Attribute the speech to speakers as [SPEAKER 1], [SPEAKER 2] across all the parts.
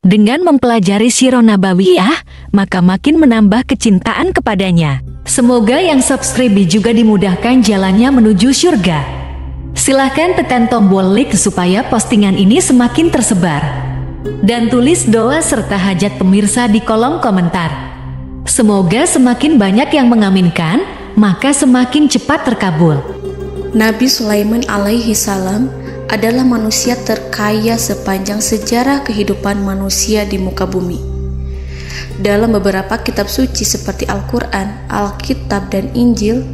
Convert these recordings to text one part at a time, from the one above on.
[SPEAKER 1] Dengan mempelajari Sirah Nabawiyah, maka makin menambah kecintaan kepadanya. Semoga yang subscribe juga dimudahkan jalannya menuju surga. Silahkan tekan tombol like supaya postingan ini semakin tersebar. Dan tulis doa serta hajat pemirsa di kolom komentar. Semoga semakin banyak yang mengaminkan, maka semakin cepat terkabul.
[SPEAKER 2] Nabi Sulaiman alaihi salam adalah manusia terkaya sepanjang sejarah kehidupan manusia di muka bumi. Dalam beberapa kitab suci seperti Al-Quran, Alkitab, dan Injil,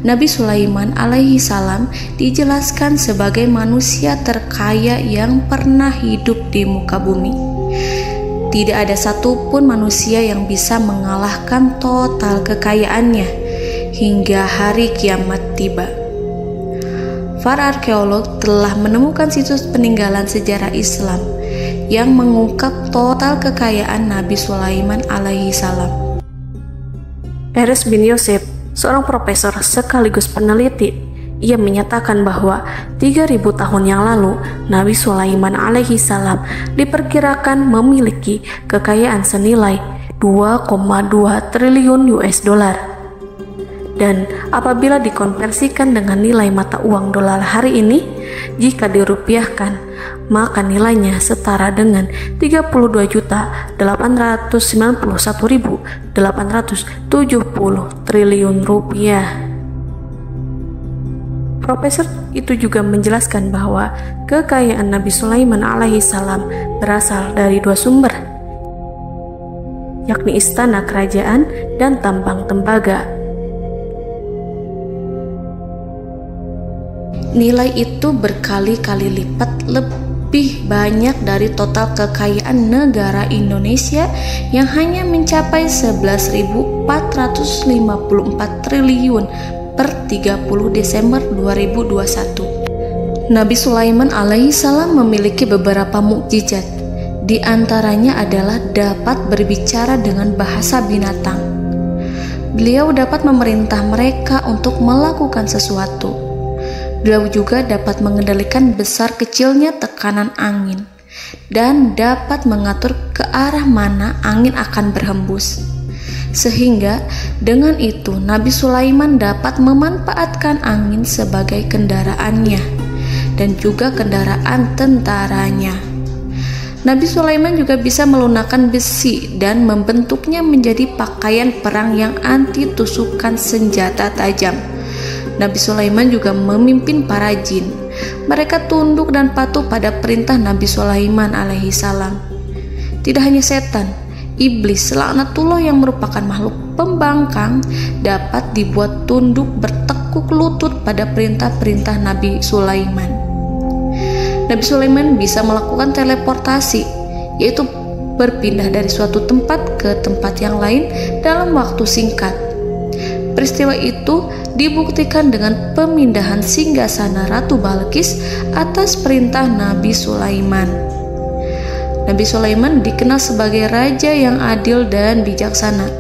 [SPEAKER 2] Nabi Sulaiman alaihi salam dijelaskan sebagai manusia terkaya yang pernah hidup di muka bumi. Tidak ada satupun manusia yang bisa mengalahkan total kekayaannya hingga hari kiamat tiba. Para arkeolog telah menemukan situs peninggalan sejarah Islam yang mengungkap total kekayaan Nabi Sulaiman alaihi salam.
[SPEAKER 3] Erez bin Yosef, seorang profesor sekaligus peneliti, ia menyatakan bahwa 3.000 tahun yang lalu Nabi Sulaiman alaihi salam diperkirakan memiliki kekayaan senilai 2,2 triliun US dollar. Dan apabila dikonversikan dengan nilai mata uang dolar hari ini, jika dirupiahkan, maka nilainya setara dengan 32.891.870 triliun rupiah. Profesor itu juga menjelaskan bahwa kekayaan Nabi Sulaiman alaihi salam berasal dari dua sumber, yakni istana kerajaan dan tambang tembaga.
[SPEAKER 2] Nilai itu berkali-kali lipat lebih banyak dari total kekayaan negara Indonesia yang hanya mencapai 11.454 triliun per 30 Desember 2021. Nabi Sulaiman alaihi salam memiliki beberapa mukjizat. Di antaranya adalah dapat berbicara dengan bahasa binatang. Beliau dapat memerintah mereka untuk melakukan sesuatu. Beliau juga dapat mengendalikan besar kecilnya tekanan angin dan dapat mengatur ke arah mana angin akan berhembus. Sehingga dengan itu Nabi Sulaiman dapat memanfaatkan angin sebagai kendaraannya dan juga kendaraan tentaranya. Nabi Sulaiman juga bisa melunakkan besi dan membentuknya menjadi pakaian perang yang anti tusukan senjata tajam. Nabi Sulaiman juga memimpin para jin. Mereka tunduk dan patuh pada perintah Nabi Sulaiman alaihi salam. Tidak hanya setan, iblis laknatullah yang merupakan makhluk pembangkang dapat dibuat tunduk bertekuk lutut pada perintah-perintah Nabi Sulaiman. Nabi Sulaiman bisa melakukan teleportasi, yaitu berpindah dari suatu tempat ke tempat yang lain dalam waktu singkat. Peristiwa itu dibuktikan dengan pemindahan singgasana Ratu Balqis atas perintah Nabi Sulaiman. Nabi Sulaiman dikenal sebagai raja yang adil dan bijaksana.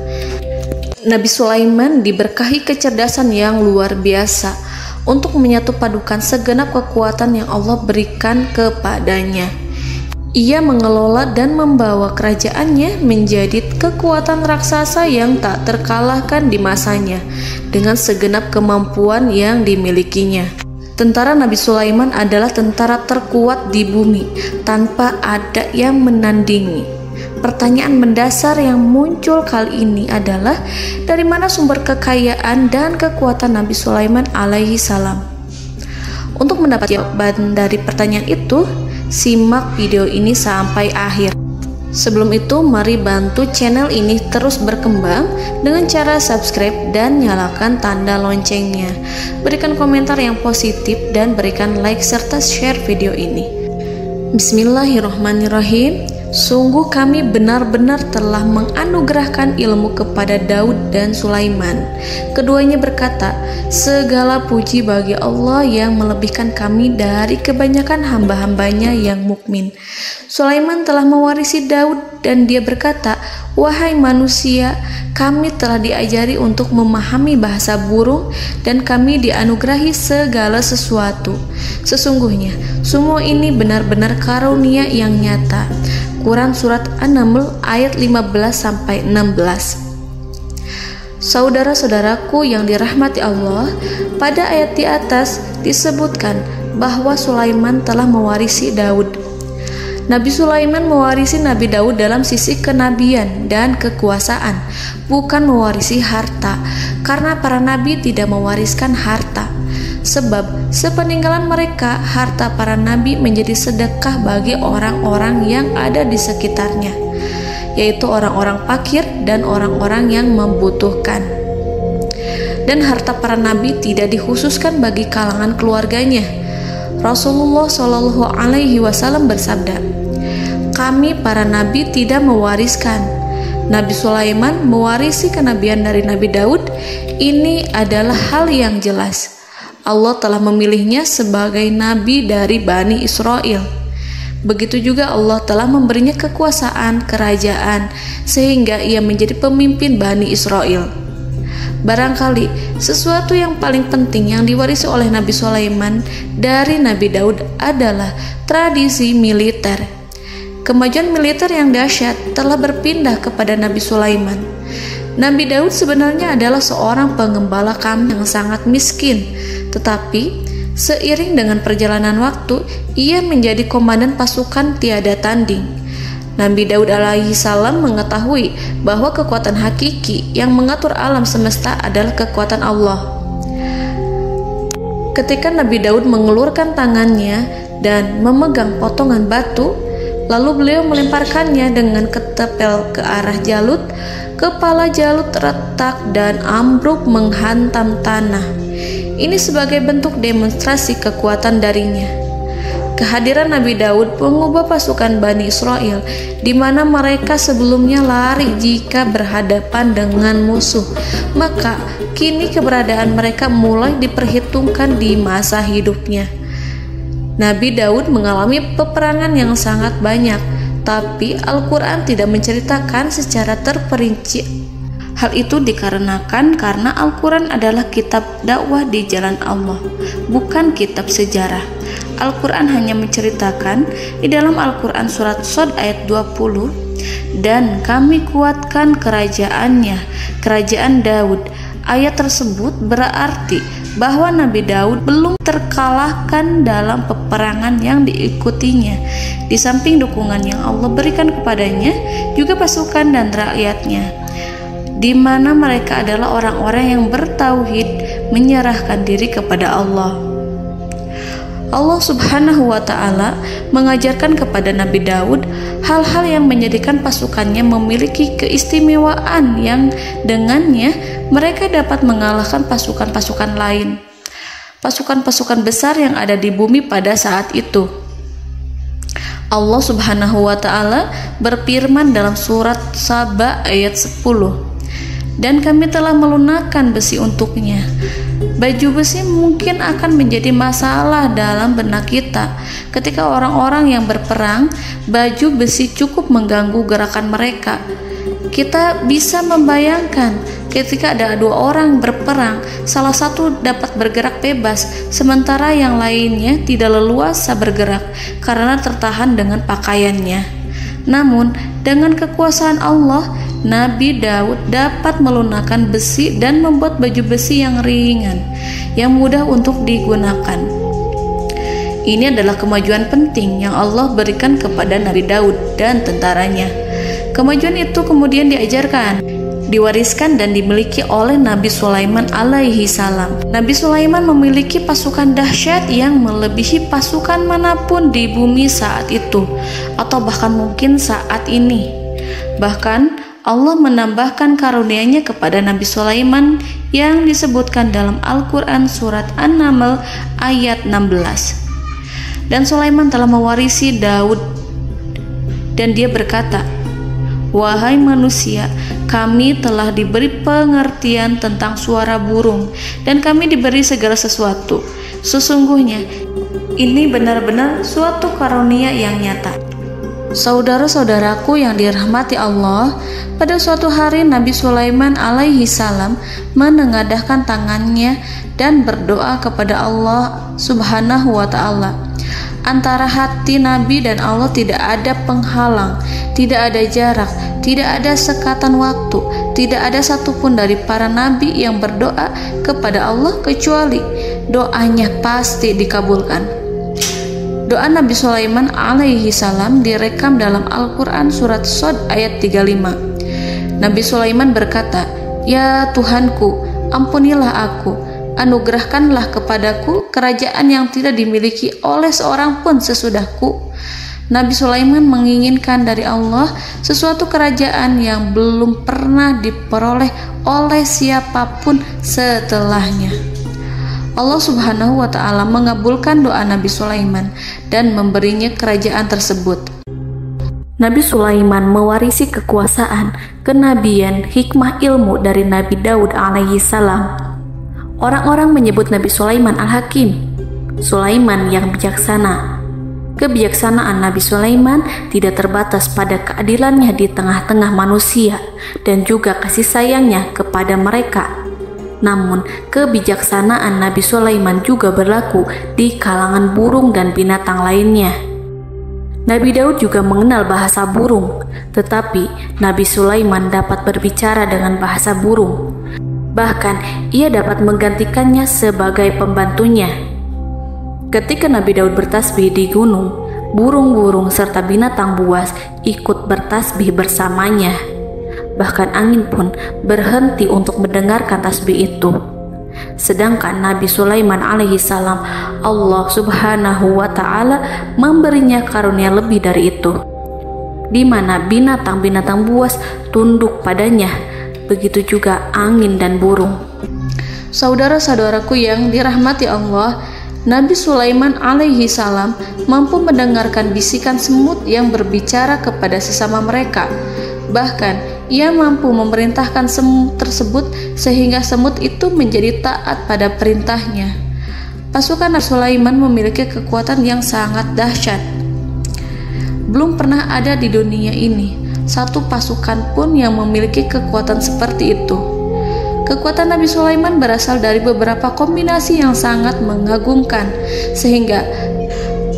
[SPEAKER 2] Nabi Sulaiman diberkahi kecerdasan yang luar biasa untuk menyatu padukan segenap kekuatan yang Allah berikan kepadanya. Ia mengelola dan membawa kerajaannya menjadi kekuatan raksasa yang tak terkalahkan di masanya dengan segenap kemampuan yang dimilikinya. Tentara Nabi Sulaiman adalah tentara terkuat di bumi tanpa ada yang menandingi. Pertanyaan mendasar yang muncul kali ini adalah dari mana sumber kekayaan dan kekuatan Nabi Sulaiman alaihi salam? Untuk mendapat jawaban dari pertanyaan itu, simak video ini sampai akhir. Sebelum itu, mari bantu channel ini terus berkembang dengan cara subscribe dan nyalakan tanda loncengnya. Berikan komentar yang positif dan berikan like serta share video ini. Bismillahirrahmanirrahim. Sungguh kami benar-benar telah menganugerahkan ilmu kepada Daud dan Sulaiman. Keduanya berkata, segala puji bagi Allah yang melebihkan kami dari kebanyakan hamba-hambanya yang mukmin. Sulaiman telah mewarisi Daud dan dia berkata, wahai manusia, kami telah diajari untuk memahami bahasa burung dan kami dianugerahi segala sesuatu. Sesungguhnya semua ini benar-benar karunia yang nyata. Quran Surat An-Naml ayat 15-16. Saudara-saudaraku yang dirahmati Allah, pada ayat di atas disebutkan bahwa Sulaiman telah mewarisi Daud. Nabi Sulaiman mewarisi Nabi Daud dalam sisi kenabian dan kekuasaan, bukan mewarisi harta, karena para nabi tidak mewariskan harta. Sebab sepeninggalan mereka, harta para nabi menjadi sedekah bagi orang-orang yang ada di sekitarnya, yaitu orang-orang fakir dan orang-orang yang membutuhkan. Dan harta para nabi tidak dikhususkan bagi kalangan keluarganya. Rasulullah Shallallahu Alaihi Wasallam bersabda, "Kami para nabi tidak mewariskan." Nabi Sulaiman mewarisi kenabian dari Nabi Daud. Ini adalah hal yang jelas. Allah telah memilihnya sebagai nabi dari Bani Israel. Begitu juga Allah telah memberinya kekuasaan kerajaan sehingga ia menjadi pemimpin Bani Israel. Barangkali sesuatu yang paling penting yang diwarisi oleh Nabi Sulaiman dari Nabi Daud adalah tradisi militer. Kemajuan militer yang dahsyat telah berpindah kepada Nabi Sulaiman. Nabi Daud sebenarnya adalah seorang pengembala kambing yang sangat miskin, tetapi seiring dengan perjalanan waktu, ia menjadi komandan pasukan tiada tanding. Nabi Daud alaihi salam mengetahui bahwa kekuatan hakiki yang mengatur alam semesta adalah kekuatan Allah. Ketika Nabi Daud mengelurkan tangannya dan memegang potongan batu, lalu beliau melemparkannya dengan ketepel ke arah Jalut, kepala Jalut retak dan ambruk menghantam tanah. Ini sebagai bentuk demonstrasi kekuatan darinya. Kehadiran Nabi Daud mengubah pasukan Bani Israel, di mana mereka sebelumnya lari jika berhadapan dengan musuh. Maka kini keberadaan mereka mulai diperhitungkan di masa hidupnya. Nabi Daud mengalami peperangan yang sangat banyak, tapi Al-Quran tidak menceritakan secara terperinci. Hal itu dikarenakan karena Al-Quran adalah kitab dakwah di jalan Allah, bukan kitab sejarah. Al-Quran hanya menceritakan di dalam Al-Quran surat Shad ayat 20, "Dan kami kuatkan kerajaannya, kerajaan Daud." Ayat tersebut berarti bahwa Nabi Daud belum terkalahkan dalam peperangan yang diikutinya. Di samping dukungan yang Allah berikan kepadanya, juga pasukan dan rakyatnya, di mana mereka adalah orang-orang yang bertauhid, menyerahkan diri kepada Allah. Allah Subhanahu wa Ta'ala mengajarkan kepada Nabi Daud hal-hal yang menjadikan pasukannya memiliki keistimewaan yang dengannya mereka dapat mengalahkan pasukan-pasukan lain, pasukan-pasukan besar yang ada di bumi pada saat itu. Allah Subhanahu wa Ta'ala berfirman dalam surat Saba ayat 10, "Dan kami telah melunakkan besi untuknya." Baju besi mungkin akan menjadi masalah dalam benak kita. Ketika orang-orang yang berperang, baju besi cukup mengganggu gerakan mereka. Kita bisa membayangkan ketika ada dua orang berperang, salah satu dapat bergerak bebas, sementara yang lainnya tidak leluasa bergerak karena tertahan dengan pakaiannya. Namun, dengan kekuasaan Allah, Nabi Daud dapat melunakkan besi dan membuat baju besi yang ringan, yang mudah untuk digunakan. Ini adalah kemajuan penting yang Allah berikan kepada Nabi Daud dan tentaranya. Kemajuan itu kemudian diajarkan, diwariskan dan dimiliki oleh Nabi Sulaiman alaihi salam. Nabi Sulaiman memiliki pasukan dahsyat yang melebihi pasukan manapun di bumi saat itu, atau bahkan mungkin saat ini. Bahkan Allah menambahkan karunia-Nya kepada Nabi Sulaiman yang disebutkan dalam Al-Quran surat An-Naml ayat 16. Dan Sulaiman telah mewarisi Daud, dan dia berkata, "Wahai manusia, kami telah diberi pengertian tentang suara burung, dan kami diberi segala sesuatu. Sesungguhnya ini benar-benar suatu karunia yang nyata." Saudara-saudaraku yang dirahmati Allah, pada suatu hari Nabi Sulaiman alaihi salam menengadahkan tangannya dan berdoa kepada Allah Subhanahu wa ta'ala. Antara hati Nabi dan Allah tidak ada penghalang, tidak ada jarak, tidak ada sekatan waktu, tidak ada satupun dari para nabi yang berdoa kepada Allah kecuali doanya pasti dikabulkan. Doa Nabi Sulaiman alaihi salam direkam dalam Al-Quran surat Shad ayat 35. Nabi Sulaiman berkata, "Ya Tuhanku, ampunilah aku, anugerahkanlah kepadaku kerajaan yang tidak dimiliki oleh seorang pun sesudahku." Nabi Sulaiman menginginkan dari Allah sesuatu kerajaan yang belum pernah diperoleh oleh siapapun setelahnya. Allah Subhanahu wa ta'ala mengabulkan doa Nabi Sulaiman dan memberinya kerajaan tersebut.
[SPEAKER 3] Nabi Sulaiman mewarisi kekuasaan, kenabian, hikmah ilmu dari Nabi Daud alaihi salam. Orang-orang menyebut Nabi Sulaiman Al-Hakim, Sulaiman yang bijaksana. Kebijaksanaan Nabi Sulaiman tidak terbatas pada keadilannya di tengah-tengah manusia dan juga kasih sayangnya kepada mereka. Namun, kebijaksanaan Nabi Sulaiman juga berlaku di kalangan burung dan binatang lainnya. Nabi Daud juga mengenal bahasa burung, tetapi Nabi Sulaiman dapat berbicara dengan bahasa burung. Bahkan, ia dapat menggantikannya sebagai pembantunya. Ketika Nabi Daud bertasbih di gunung, burung-burung serta binatang buas ikut bertasbih bersamanya. Bahkan angin pun berhenti untuk mendengarkan tasbih itu. Sedangkan Nabi Sulaiman alaihi salam, Allah Subhanahu wa ta'ala memberinya karunia lebih dari itu, di mana binatang-binatang buas tunduk padanya, begitu juga angin dan burung.
[SPEAKER 2] Saudara-saudaraku yang dirahmati Allah, Nabi Sulaiman alaihi salam mampu mendengarkan bisikan semut yang berbicara kepada sesama mereka. Bahkan ia mampu memerintahkan semut tersebut sehingga semut itu menjadi taat pada perintahnya. Pasukan Nabi Sulaiman memiliki kekuatan yang sangat dahsyat. Belum pernah ada di dunia ini satu pasukan pun yang memiliki kekuatan seperti itu. Kekuatan Nabi Sulaiman berasal dari beberapa kombinasi yang sangat mengagumkan, sehingga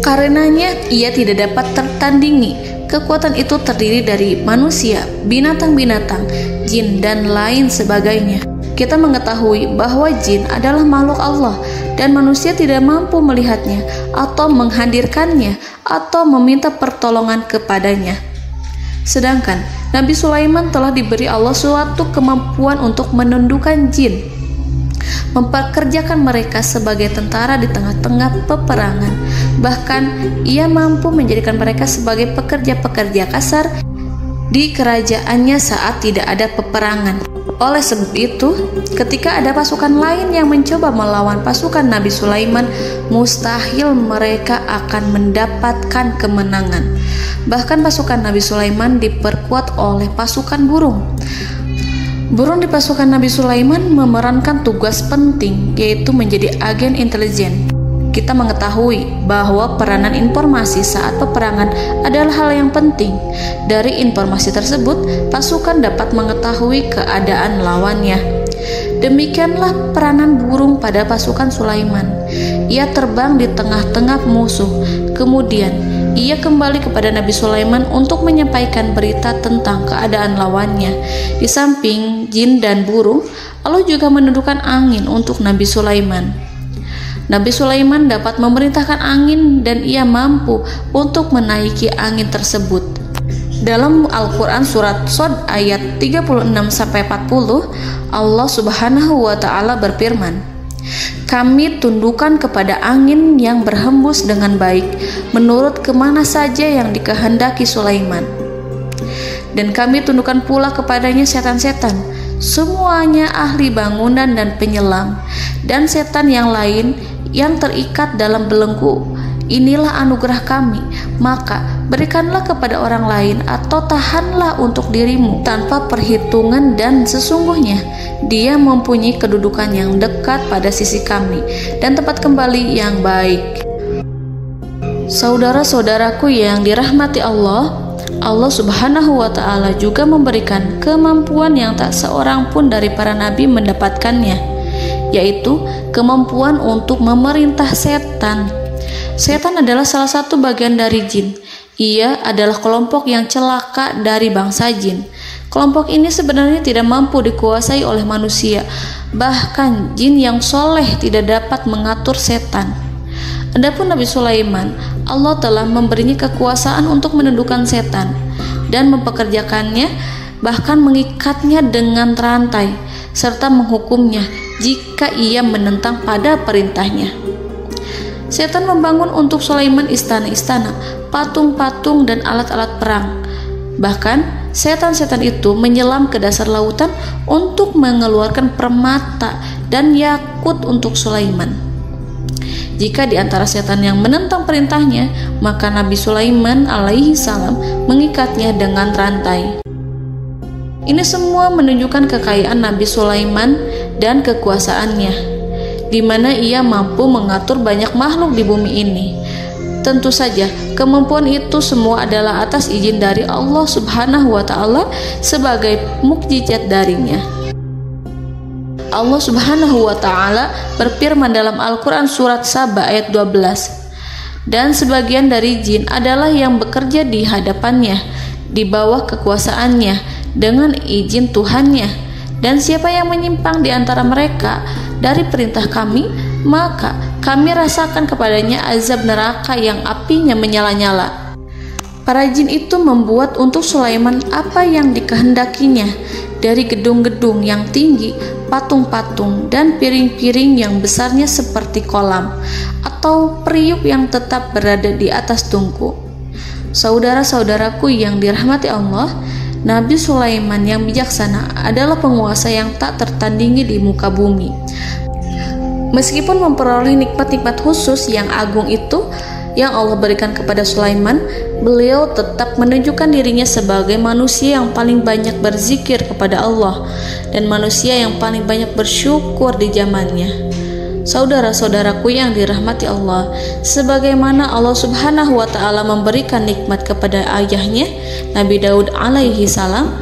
[SPEAKER 2] karenanya ia tidak dapat tertandingi. Kekuatan itu terdiri dari manusia, binatang-binatang, jin, dan lain sebagainya. Kita mengetahui bahwa jin adalah makhluk Allah dan manusia tidak mampu melihatnya atau menghadirkannya atau meminta pertolongan kepadanya. Sedangkan Nabi Sulaiman telah diberi Allah suatu kemampuan untuk menundukkan jin, mempekerjakan mereka sebagai tentara di tengah-tengah peperangan. Bahkan ia mampu menjadikan mereka sebagai pekerja-pekerja kasar di kerajaannya saat tidak ada peperangan. Oleh sebab itu, ketika ada pasukan lain yang mencoba melawan pasukan Nabi Sulaiman, mustahil mereka akan mendapatkan kemenangan. Bahkan pasukan Nabi Sulaiman diperkuat oleh pasukan burung. Burung di pasukan Nabi Sulaiman memerankan tugas penting, yaitu menjadi agen intelijen. Kita mengetahui bahwa peranan informasi saat peperangan adalah hal yang penting. Dari informasi tersebut, pasukan dapat mengetahui keadaan lawannya. Demikianlah peranan burung pada pasukan Sulaiman. Ia terbang di tengah-tengah musuh. Kemudian, ia kembali kepada Nabi Sulaiman untuk menyampaikan berita tentang keadaan lawannya. Di samping jin dan burung, Allah juga menundukkan angin untuk Nabi Sulaiman. Nabi Sulaiman dapat memerintahkan angin dan ia mampu untuk menaiki angin tersebut. Dalam Al-Quran surat Shad ayat 36-40, Allah Subhanahu wa ta'ala berfirman, "Kami tundukkan kepada angin yang berhembus dengan baik menurut kemana saja yang dikehendaki Sulaiman. Dan kami tundukkan pula kepadanya setan-setan, semuanya ahli bangunan dan penyelam, dan setan yang lain yang terikat dalam belenggu. Inilah anugerah kami, maka berikanlah kepada orang lain atau tahanlah untuk dirimu tanpa perhitungan, dan sesungguhnya dia mempunyai kedudukan yang dekat pada sisi kami dan tempat kembali yang baik." Saudara-saudaraku yang dirahmati Allah, Allah Subhanahu wa Ta'ala juga memberikan kemampuan yang tak seorang pun dari para nabi mendapatkannya, yaitu kemampuan untuk memerintah setan. Setan adalah salah satu bagian dari jin. Ia adalah kelompok yang celaka dari bangsa jin. Kelompok ini sebenarnya tidak mampu dikuasai oleh manusia. Bahkan jin yang soleh tidak dapat mengatur setan. Adapun Nabi Sulaiman, Allah telah memberinya kekuasaan untuk menundukkan setan dan mempekerjakannya, bahkan mengikatnya dengan rantai serta menghukumnya jika ia menentang pada perintahnya. Setan membangun untuk Sulaiman istana-istana, patung-patung dan alat-alat perang. Bahkan setan-setan itu menyelam ke dasar lautan untuk mengeluarkan permata dan yakut untuk Sulaiman. Jika di antara setan yang menentang perintahnya, maka Nabi Sulaiman alaihi salam mengikatnya dengan rantai. Ini semua menunjukkan kekayaan Nabi Sulaiman dan kekuasaannya, di mana ia mampu mengatur banyak makhluk di bumi ini. Tentu saja, kemampuan itu semua adalah atas izin dari Allah Subhanahu wa Ta'ala sebagai mukjizat darinya. Allah Subhanahu wa Ta'ala berfirman dalam Al-Quran surat Saba ayat 12, dan sebagian dari jin adalah yang bekerja di hadapannya di bawah kekuasaannya dengan izin Tuhannya, dan siapa yang menyimpang di antara mereka dari perintah kami, maka kami rasakan kepadanya azab neraka yang apinya menyala-nyala. Para jin itu membuat untuk Sulaiman apa yang dikehendakinya, dari gedung-gedung yang tinggi, patung-patung, dan piring-piring yang besarnya seperti kolam, atau periuk yang tetap berada di atas tungku. Saudara-saudaraku yang dirahmati Allah, Nabi Sulaiman yang bijaksana adalah penguasa yang tak tertandingi di muka bumi. Meskipun memperoleh nikmat-nikmat khusus yang agung itu yang Allah berikan kepada Sulaiman, beliau tetap menunjukkan dirinya sebagai manusia yang paling banyak berzikir kepada Allah dan manusia yang paling banyak bersyukur di zamannya. Saudara-saudaraku yang dirahmati Allah, sebagaimana Allah Subhanahu wa Ta'ala memberikan nikmat kepada ayahnya Nabi Daud alaihi salam,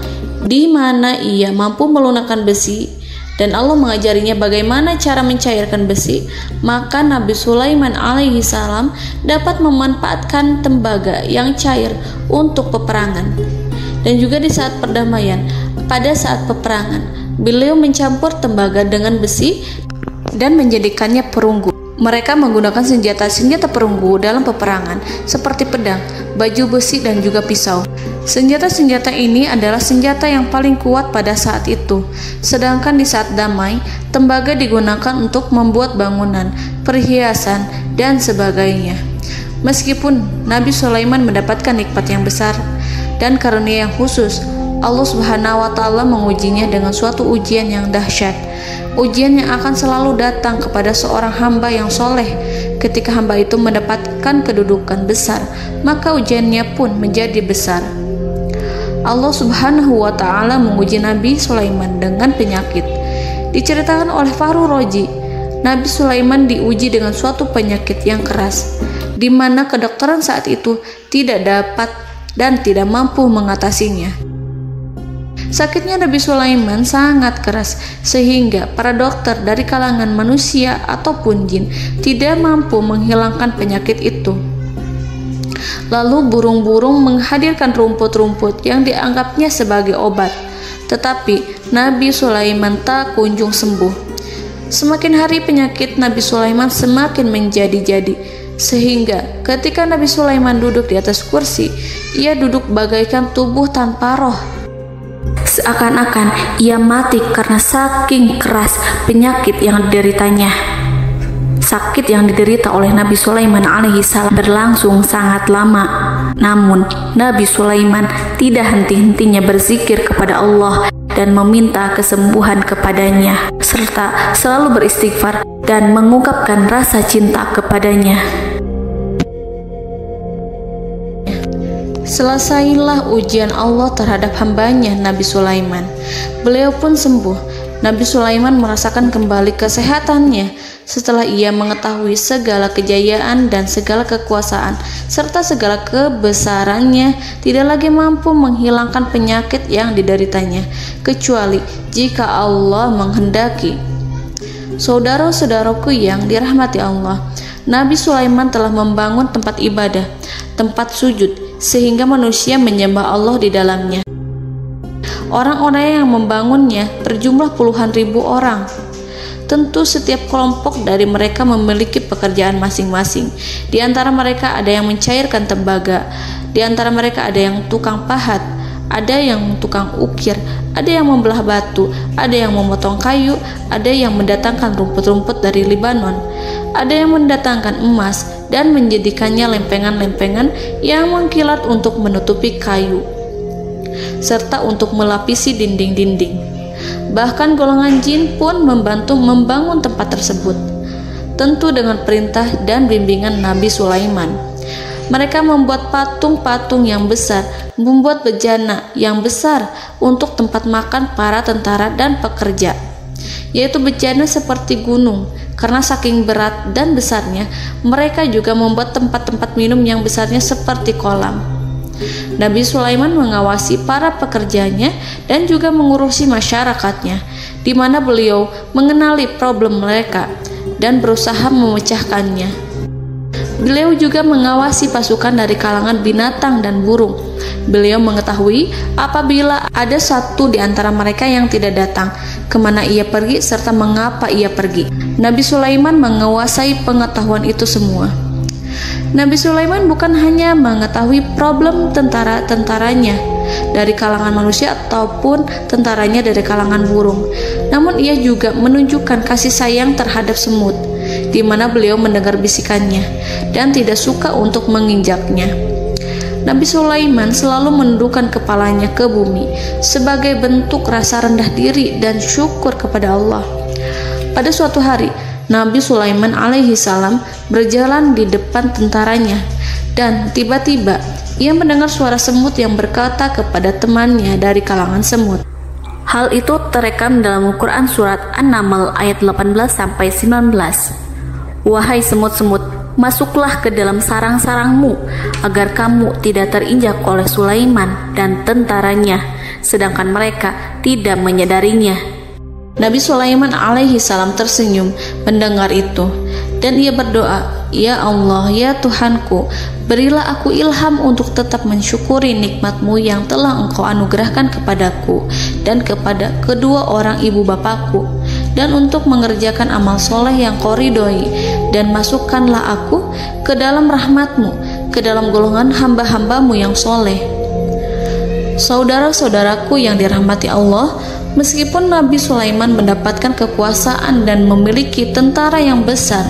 [SPEAKER 2] di mana ia mampu melunakkan besi, dan Allah mengajarinya bagaimana cara mencairkan besi, maka Nabi Sulaiman alaihi salam dapat memanfaatkan tembaga yang cair untuk peperangan. Dan juga di saat perdamaian, pada saat peperangan, beliau mencampur tembaga dengan besi dan menjadikannya perunggu. Mereka menggunakan senjata-senjata perunggu dalam peperangan seperti pedang, baju besi, dan juga pisau. Senjata-senjata ini adalah senjata yang paling kuat pada saat itu. Sedangkan di saat damai, tembaga digunakan untuk membuat bangunan, perhiasan, dan sebagainya. Meskipun Nabi Sulaiman mendapatkan nikmat yang besar dan karunia yang khusus, Allah Subhanahu wa Ta'ala mengujinya dengan suatu ujian yang dahsyat. Ujian yang akan selalu datang kepada seorang hamba yang soleh. Ketika hamba itu mendapatkan kedudukan besar, maka ujiannya pun menjadi besar. Allah Subhanahu wa Ta'ala menguji Nabi Sulaiman dengan penyakit. Diceritakan oleh Fahru Roji, Nabi Sulaiman diuji dengan suatu penyakit yang keras, di mana kedokteran saat itu tidak dapat dan tidak mampu mengatasinya. Sakitnya Nabi Sulaiman sangat keras sehingga para dokter dari kalangan manusia ataupun jin tidak mampu menghilangkan penyakit itu. Lalu burung-burung menghadirkan rumput-rumput yang dianggapnya sebagai obat, tetapi Nabi Sulaiman tak kunjung sembuh. Semakin hari penyakit Nabi Sulaiman semakin menjadi-jadi, sehingga ketika Nabi Sulaiman duduk di atas kursi, ia duduk bagaikan tubuh tanpa roh.
[SPEAKER 3] Seakan-akan ia mati karena saking keras penyakit yang dideritanya. Sakit yang diderita oleh Nabi Sulaiman alaihi salam berlangsung sangat lama. Namun Nabi Sulaiman tidak henti-hentinya berzikir kepada Allah dan meminta kesembuhan kepadanya, serta selalu beristighfar dan mengungkapkan rasa cinta kepadanya.
[SPEAKER 2] Selesailah ujian Allah terhadap hambanya Nabi Sulaiman. Beliau pun sembuh. Nabi Sulaiman merasakan kembali kesehatannya setelah ia mengetahui segala kejayaan dan segala kekuasaan serta segala kebesarannya tidak lagi mampu menghilangkan penyakit yang dideritanya kecuali jika Allah menghendaki. Saudara-saudaraku yang dirahmati Allah, Nabi Sulaiman telah membangun tempat ibadah, tempat sujud, sehingga manusia menyembah Allah di dalamnya. Orang-orang yang membangunnya berjumlah puluhan ribu orang. Tentu setiap kelompok dari mereka memiliki pekerjaan masing-masing. Di antara mereka ada yang mencairkan tembaga, di antara mereka ada yang tukang pahat, ada yang tukang ukir, ada yang membelah batu, ada yang memotong kayu, ada yang mendatangkan rumput-rumput dari Libanon, ada yang mendatangkan emas dan menjadikannya lempengan-lempengan yang mengkilat untuk menutupi kayu serta untuk melapisi dinding-dinding. Bahkan golongan jin pun membantu membangun tempat tersebut, tentu dengan perintah dan bimbingan Nabi Sulaiman. Mereka membuat patung-patung yang besar, membuat bejana yang besar untuk tempat makan para tentara dan pekerja, yaitu bejana seperti gunung. Karena saking berat dan besarnya, mereka juga membuat tempat-tempat minum yang besarnya seperti kolam. Nabi Sulaiman mengawasi para pekerjanya dan juga mengurusi masyarakatnya, di mana beliau mengenali problem mereka dan berusaha memecahkannya. Beliau juga mengawasi pasukan dari kalangan binatang dan burung. Beliau mengetahui apabila ada satu di antara mereka yang tidak datang, kemana ia pergi serta mengapa ia pergi. Nabi Sulaiman menguasai pengetahuan itu semua. Nabi Sulaiman bukan hanya mengetahui problem tentara-tentaranya dari kalangan manusia ataupun tentaranya dari kalangan burung, namun ia juga menunjukkan kasih sayang terhadap semut, di mana beliau mendengar bisikannya dan tidak suka untuk menginjaknya. Nabi Sulaiman selalu menundukkan kepalanya ke bumi sebagai bentuk rasa rendah diri dan syukur kepada Allah. Pada suatu hari, Nabi Sulaiman alaihi salam berjalan di depan tentaranya dan tiba-tiba ia mendengar suara semut yang berkata kepada temannya dari kalangan semut.
[SPEAKER 3] Hal itu terekam dalam Al-Quran surat An-Naml ayat 18-19. Wahai semut-semut, masuklah ke dalam sarang-sarangmu agar kamu tidak terinjak oleh Sulaiman dan tentaranya, sedangkan mereka tidak menyadarinya.
[SPEAKER 2] Nabi Sulaiman alaihi salam tersenyum mendengar itu dan ia berdoa, "Ya Allah, ya Tuhanku, berilah aku ilham untuk tetap mensyukuri nikmat-Mu yang telah Engkau anugerahkan kepadaku dan kepada kedua orang ibu bapakku, dan untuk mengerjakan amal soleh yang Kau ridhoi, dan masukkanlah aku ke dalam rahmat-Mu, ke dalam golongan hamba-hamba-Mu yang soleh." Saudara-saudaraku yang dirahmati Allah, meskipun Nabi Sulaiman mendapatkan kekuasaan dan memiliki tentara yang besar,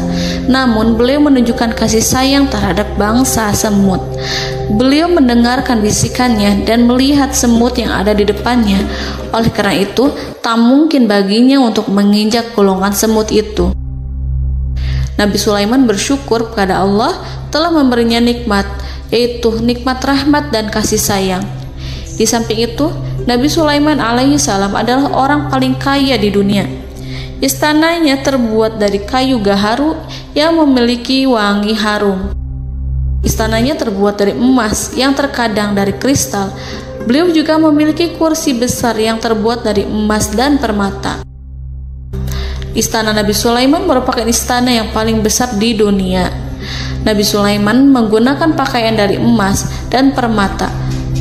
[SPEAKER 2] namun beliau menunjukkan kasih sayang terhadap bangsa semut. Beliau mendengarkan bisikannya dan melihat semut yang ada di depannya. Oleh karena itu, tak mungkin baginya untuk menginjak golongan semut itu. Nabi Sulaiman bersyukur kepada Allah telah memberinya nikmat, yaitu nikmat rahmat dan kasih sayang. Di samping itu, Nabi Sulaiman alaihi salam adalah orang paling kaya di dunia. Istananya terbuat dari kayu gaharu yang memiliki wangi harum. Istananya terbuat dari emas yang terkadang dari kristal. Beliau juga memiliki kursi besar yang terbuat dari emas dan permata. Istana Nabi Sulaiman merupakan istana yang paling besar di dunia. Nabi Sulaiman menggunakan pakaian dari emas dan permata.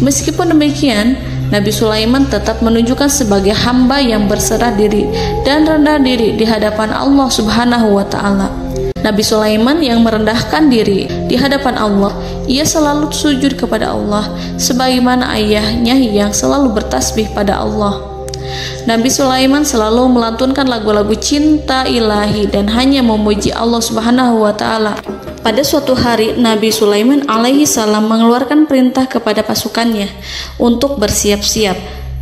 [SPEAKER 2] Meskipun demikian, Nabi Sulaiman tetap menunjukkan sebagai hamba yang berserah diri dan rendah diri di hadapan Allah Subhanahu wa Ta'ala. Nabi Sulaiman yang merendahkan diri di hadapan Allah, ia selalu sujud kepada Allah, sebagaimana ayahnya yang selalu bertasbih pada Allah. Nabi Sulaiman selalu melantunkan lagu-lagu cinta ilahi dan hanya memuji Allah Subhanahu wa Ta'ala. Pada suatu hari, Nabi Sulaiman alaihi salam mengeluarkan perintah kepada pasukannya untuk bersiap-siap.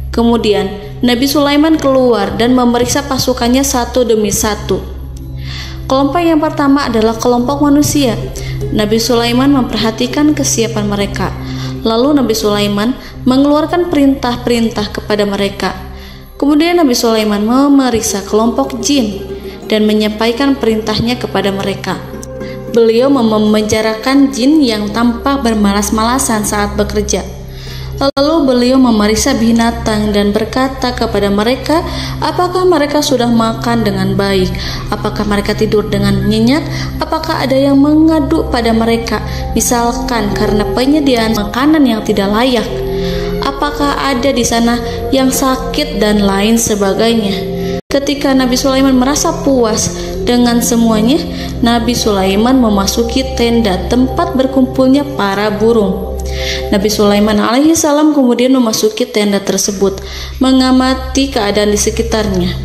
[SPEAKER 2] Kemudian, Nabi Sulaiman keluar dan memeriksa pasukannya satu demi satu. Kelompok yang pertama adalah kelompok manusia. Nabi Sulaiman memperhatikan kesiapan mereka. Lalu Nabi Sulaiman mengeluarkan perintah-perintah kepada mereka. Kemudian Nabi Sulaiman memeriksa kelompok jin dan menyampaikan perintahnya kepada mereka. Beliau memenjarakan jin yang tampak bermalas-malasan saat bekerja. Lalu beliau memeriksa binatang dan berkata kepada mereka, apakah mereka sudah makan dengan baik, apakah mereka tidur dengan nyenyak, apakah ada yang mengadu pada mereka, misalkan karena penyediaan makanan yang tidak layak, apakah ada di sana yang sakit dan lain sebagainya. Ketika Nabi Sulaiman merasa puas dengan semuanya, Nabi Sulaiman memasuki tenda tempat berkumpulnya para burung. Nabi Sulaiman alaihissalam kemudian memasuki tenda tersebut, mengamati keadaan di sekitarnya,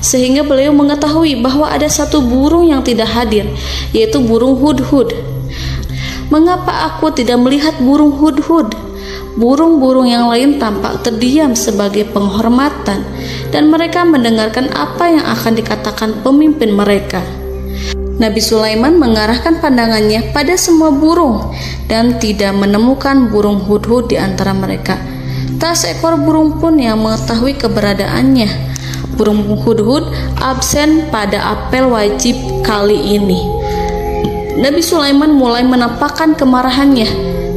[SPEAKER 2] sehingga beliau mengetahui bahwa ada satu burung yang tidak hadir, yaitu burung hudhud. Mengapa aku tidak melihat burung hudhud? Burung-burung yang lain tampak terdiam sebagai penghormatan, dan mereka mendengarkan apa yang akan dikatakan pemimpin mereka. Nabi Sulaiman mengarahkan pandangannya pada semua burung dan tidak menemukan burung hudhud di antara mereka. Tak seekor burung pun yang mengetahui keberadaannya. Burung hudhud absen pada apel wajib kali ini. Nabi Sulaiman mulai menampakkan kemarahannya.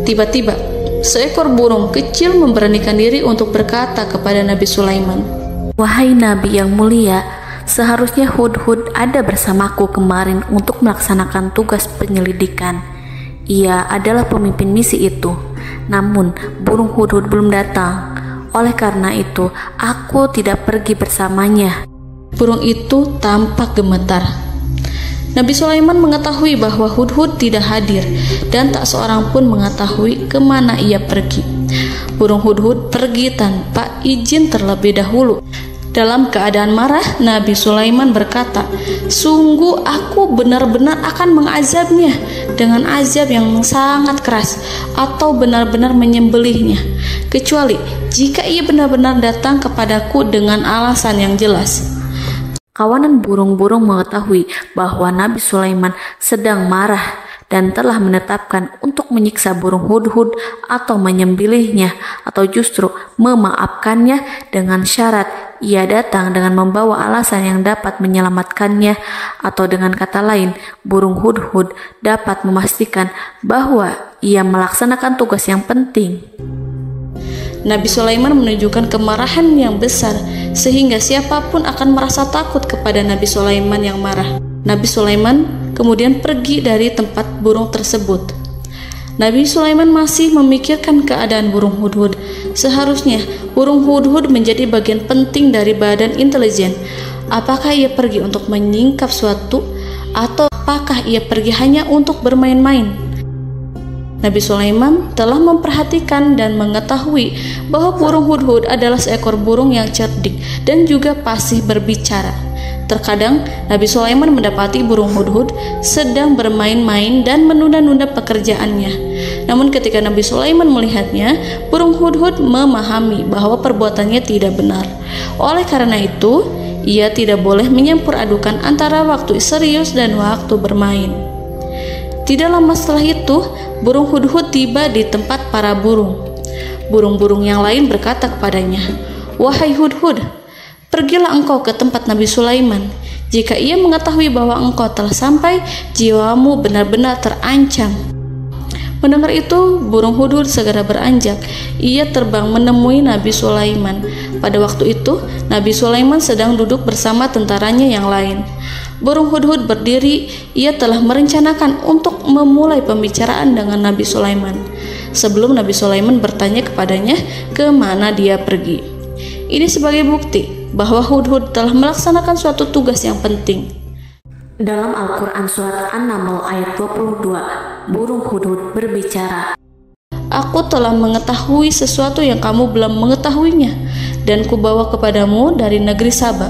[SPEAKER 2] Tiba-tiba, seekor burung kecil memberanikan diri untuk berkata kepada Nabi Sulaiman,
[SPEAKER 3] "Wahai Nabi yang mulia, seharusnya hudhud ada bersamaku kemarin untuk melaksanakan tugas penyelidikan. Ia adalah pemimpin misi itu. Namun, burung hudhud belum datang. Oleh karena itu, aku tidak pergi bersamanya."
[SPEAKER 2] Burung itu tampak gemetar. Nabi Sulaiman mengetahui bahwa hudhud tidak hadir dan tak seorang pun mengetahui kemana ia pergi. Burung hudhud pergi tanpa izin terlebih dahulu. Dalam keadaan marah, Nabi Sulaiman berkata, "Sungguh aku benar-benar akan mengazabnya dengan azab yang sangat keras atau benar-benar menyembelihnya, kecuali jika ia benar-benar datang kepadaku dengan alasan yang jelas."
[SPEAKER 3] Kawanan burung-burung mengetahui bahwa Nabi Sulaiman sedang marah dan telah menetapkan untuk menyiksa burung hudhud atau menyembelihnya atau justru memaafkannya dengan syarat ia datang dengan membawa alasan yang dapat menyelamatkannya, atau dengan kata lain, burung hudhud dapat memastikan bahwa ia melaksanakan tugas yang penting.
[SPEAKER 2] Nabi Sulaiman menunjukkan kemarahan yang besar sehingga siapapun akan merasa takut kepada Nabi Sulaiman yang marah. Nabi Sulaiman kemudian pergi dari tempat burung tersebut. Nabi Sulaiman masih memikirkan keadaan burung hudhud. Seharusnya burung hudhud menjadi bagian penting dari badan intelijen. Apakah ia pergi untuk menyingkap suatu, atau apakah ia pergi hanya untuk bermain-main? Nabi Sulaiman telah memperhatikan dan mengetahui bahwa burung hudhud adalah seekor burung yang cerdik dan juga fasih berbicara. Terkadang Nabi Sulaiman mendapati burung hudhud sedang bermain-main dan menunda-nunda pekerjaannya. Namun ketika Nabi Sulaiman melihatnya, burung hudhud memahami bahwa perbuatannya tidak benar. Oleh karena itu, ia tidak boleh menyampur adukan antara waktu serius dan waktu bermain. Tidak lama setelah itu, burung hudhud tiba di tempat para burung. Burung-burung yang lain berkata kepadanya, "Wahai hudhud, pergilah engkau ke tempat Nabi Sulaiman. Jika ia mengetahui bahwa engkau telah sampai, jiwamu benar-benar terancam." Mendengar itu, burung hudhud segera beranjak. Ia terbang menemui Nabi Sulaiman. Pada waktu itu, Nabi Sulaiman sedang duduk bersama tentaranya yang lain. Burung hudhud berdiri. Ia telah merencanakan untuk memulai pembicaraan dengan Nabi Sulaiman sebelum Nabi Sulaiman bertanya kepadanya kemana dia pergi. Ini sebagai bukti bahwa hudhud telah melaksanakan suatu tugas yang penting.
[SPEAKER 3] Dalam Al-Quran Surat An-Naml ayat 22, burung hudhud berbicara,
[SPEAKER 2] "Aku telah mengetahui sesuatu yang kamu belum mengetahuinya, dan kubawa kepadamu dari negeri Saba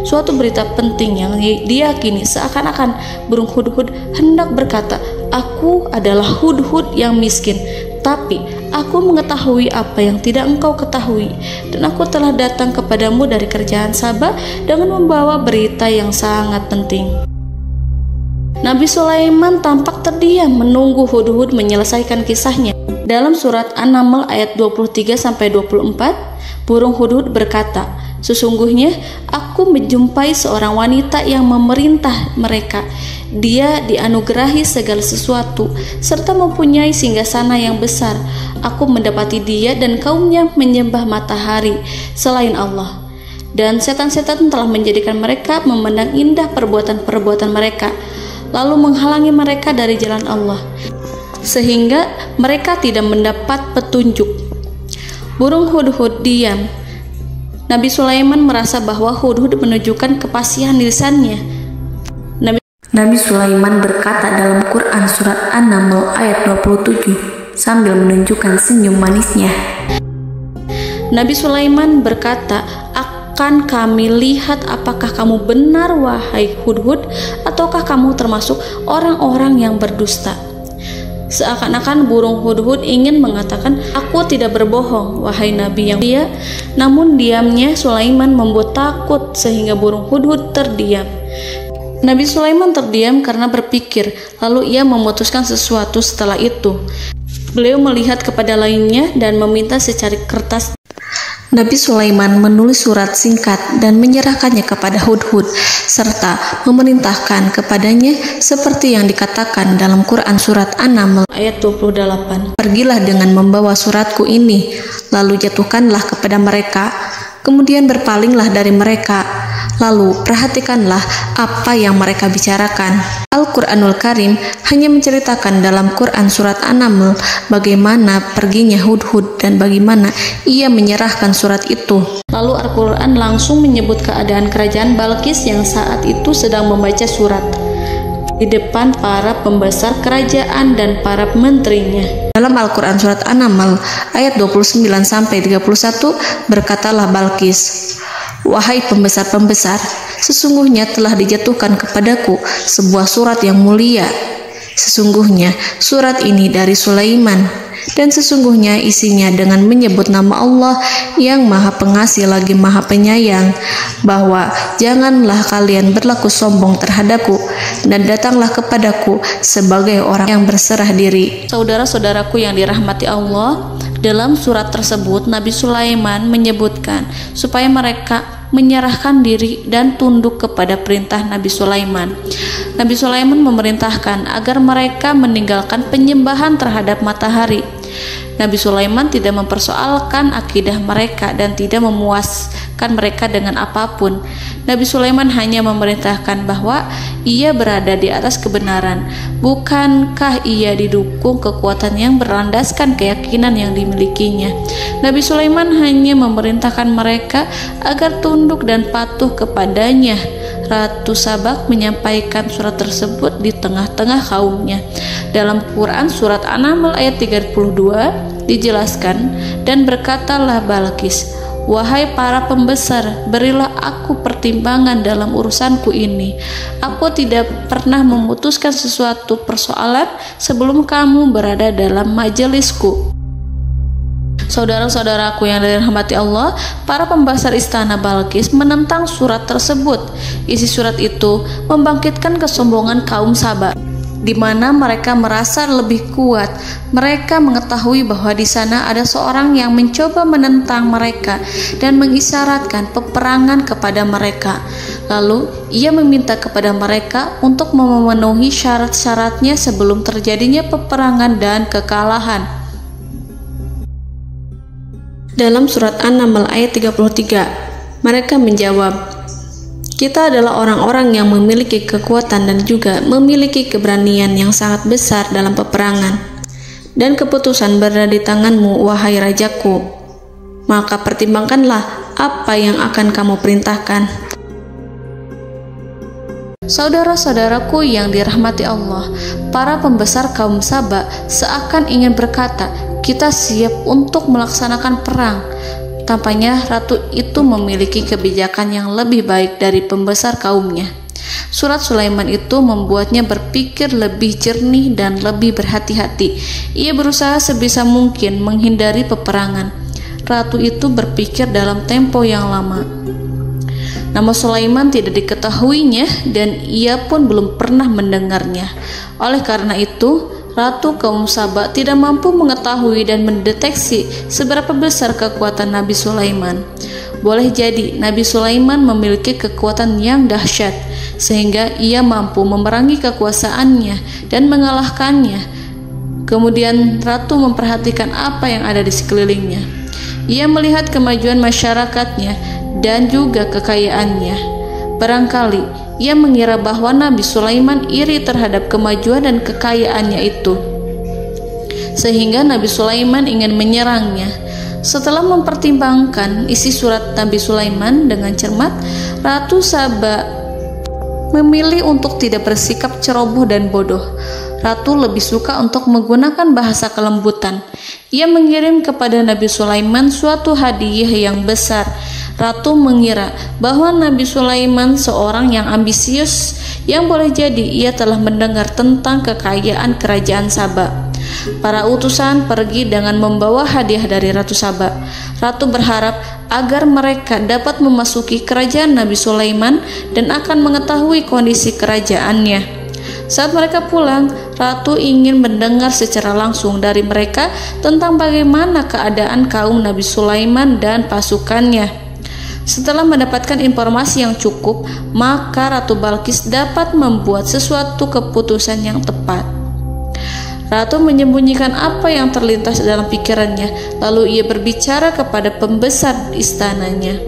[SPEAKER 2] suatu berita penting yang diyakini seakan-akan burung hudhud hendak berkata, 'Aku adalah hudhud yang miskin, tapi aku mengetahui apa yang tidak engkau ketahui, dan aku telah datang kepadamu dari kerajaan Saba dengan membawa berita yang sangat penting.'" Nabi Sulaiman tampak terdiam menunggu hudhud menyelesaikan kisahnya. Dalam surat An-Naml ayat 23-24, burung hudhud berkata, "Sesungguhnya aku menjumpai seorang wanita yang memerintah mereka. Dia dianugerahi segala sesuatu serta mempunyai singgasana yang besar. Aku mendapati dia dan kaumnya menyembah matahari selain Allah. Dan setan-setan telah menjadikan mereka memandang indah perbuatan-perbuatan mereka, lalu menghalangi mereka dari jalan Allah, sehingga mereka tidak mendapat petunjuk." Burung hudhud diam. Nabi Sulaiman merasa bahwa hudhud menunjukkan kepasihan lisannya.
[SPEAKER 3] Nabi Sulaiman berkata dalam Quran surat An-Naml ayat 27 sambil menunjukkan senyum manisnya.
[SPEAKER 2] Nabi Sulaiman berkata, "Akan kami lihat apakah kamu benar wahai hudhud, ataukah kamu termasuk orang-orang yang berdusta." Seakan-akan burung hudhud ingin mengatakan, "Aku tidak berbohong, wahai Nabi yang mulia." Namun diamnya Sulaiman membuat takut sehingga burung hudhud terdiam. Nabi Sulaiman terdiam karena berpikir, lalu ia memutuskan sesuatu setelah itu. Beliau melihat kepada lainnya dan meminta secari kertas.
[SPEAKER 3] Nabi Sulaiman menulis surat singkat dan menyerahkannya kepada hudhud serta memerintahkan kepadanya seperti yang dikatakan dalam Quran surat An-Naml
[SPEAKER 2] ayat 28.
[SPEAKER 3] "Pergilah dengan membawa suratku ini, lalu jatuhkanlah kepada mereka, kemudian berpalinglah dari mereka, lalu perhatikanlah apa yang mereka bicarakan." Al-Quranul Karim hanya menceritakan dalam Quran surat An-Naml bagaimana perginya hudhud dan bagaimana ia menyerahkan surat itu.
[SPEAKER 2] Lalu Al-Quran langsung menyebut keadaan kerajaan Balqis yang saat itu sedang membaca surat di depan para pembesar kerajaan dan para menterinya.
[SPEAKER 3] Dalam Al-Quran surat An-Naml ayat 29-31 berkatalah Balqis, "Wahai pembesar-pembesar, sesungguhnya telah dijatuhkan kepadaku sebuah surat yang mulia. Sesungguhnya surat ini dari Sulaiman, dan sesungguhnya isinya dengan menyebut nama Allah yang Maha Pengasih lagi Maha Penyayang, bahwa janganlah kalian berlaku sombong terhadapku, dan datanglah kepadaku sebagai orang yang berserah diri."
[SPEAKER 2] Saudara-saudaraku yang dirahmati Allah, dalam surat tersebut Nabi Sulaiman menyebutkan supaya mereka menyerahkan diri dan tunduk kepada perintah Nabi Sulaiman. Nabi Sulaiman memerintahkan agar mereka meninggalkan penyembahan terhadap matahari. Nabi Sulaiman tidak mempersoalkan akidah mereka dan tidak memuaskan mereka dengan apapun. Nabi Sulaiman hanya memerintahkan bahwa ia berada di atas kebenaran. Bukankah ia didukung kekuatan yang berlandaskan keyakinan yang dimilikinya? Nabi Sulaiman hanya memerintahkan mereka agar tunduk dan patuh kepadanya. Ratu Sabak menyampaikan surat tersebut di tengah-tengah kaumnya. Dalam Quran surat An-Naml ayat 32 dijelaskan, "Dan berkatalah Balqis, wahai para pembesar, berilah aku pertimbangan dalam urusanku ini. Aku tidak pernah memutuskan sesuatu persoalan sebelum kamu berada dalam majelisku." Saudara-saudaraku yang dirahmati Allah, para pembesar istana Balqis menentang surat tersebut. Isi surat itu membangkitkan kesombongan kaum Sabak, di mana mereka merasa lebih kuat. Mereka mengetahui bahwa di sana ada seorang yang mencoba menentang mereka dan mengisyaratkan peperangan kepada mereka. Lalu ia meminta kepada mereka untuk memenuhi syarat-syaratnya sebelum terjadinya peperangan dan kekalahan. Dalam surat An-Naml ayat 33, mereka menjawab, "Kita adalah orang-orang yang memiliki kekuatan dan juga memiliki keberanian yang sangat besar dalam peperangan. Dan keputusan berada di tanganmu, wahai rajaku. Maka pertimbangkanlah apa yang akan kamu perintahkan." Saudara-saudaraku yang dirahmati Allah, para pembesar kaum Sabak seakan ingin berkata, "Kita siap untuk melaksanakan perang." Tampaknya ratu itu memiliki kebijakan yang lebih baik dari pembesar kaumnya. Surat Sulaiman itu membuatnya berpikir lebih jernih dan lebih berhati-hati. Ia berusaha sebisa mungkin menghindari peperangan. Ratu itu berpikir dalam tempo yang lama. Nama Sulaiman tidak diketahuinya dan ia pun belum pernah mendengarnya. Oleh karena itu, Ratu kaum Saba tidak mampu mengetahui dan mendeteksi seberapa besar kekuatan Nabi Sulaiman. Boleh jadi Nabi Sulaiman memiliki kekuatan yang dahsyat, sehingga ia mampu memerangi kekuasaannya dan mengalahkannya. Kemudian Ratu memperhatikan apa yang ada di sekelilingnya. Ia melihat kemajuan masyarakatnya dan juga kekayaannya. Barangkali ia mengira bahwa Nabi Sulaiman iri terhadap kemajuan dan kekayaannya itu, sehingga Nabi Sulaiman ingin menyerangnya. Setelah mempertimbangkan isi surat Nabi Sulaiman dengan cermat, Ratu Saba memilih untuk tidak bersikap ceroboh dan bodoh. Ratu lebih suka untuk menggunakan bahasa kelembutan. Ia mengirim kepada Nabi Sulaiman suatu hadiah yang besar. Ratu mengira bahwa Nabi Sulaiman seorang yang ambisius, yang boleh jadi ia telah mendengar tentang kekayaan kerajaan Saba. Para utusan pergi dengan membawa hadiah dari Ratu Saba. Ratu berharap agar mereka dapat memasuki kerajaan Nabi Sulaiman dan akan mengetahui kondisi kerajaannya. Saat mereka pulang, Ratu ingin mendengar secara langsung dari mereka tentang bagaimana keadaan kaum Nabi Sulaiman dan pasukannya. Setelah mendapatkan informasi yang cukup, maka Ratu Balqis dapat membuat sesuatu keputusan yang tepat. Ratu menyembunyikan apa yang terlintas dalam pikirannya, lalu ia berbicara kepada pembesar istananya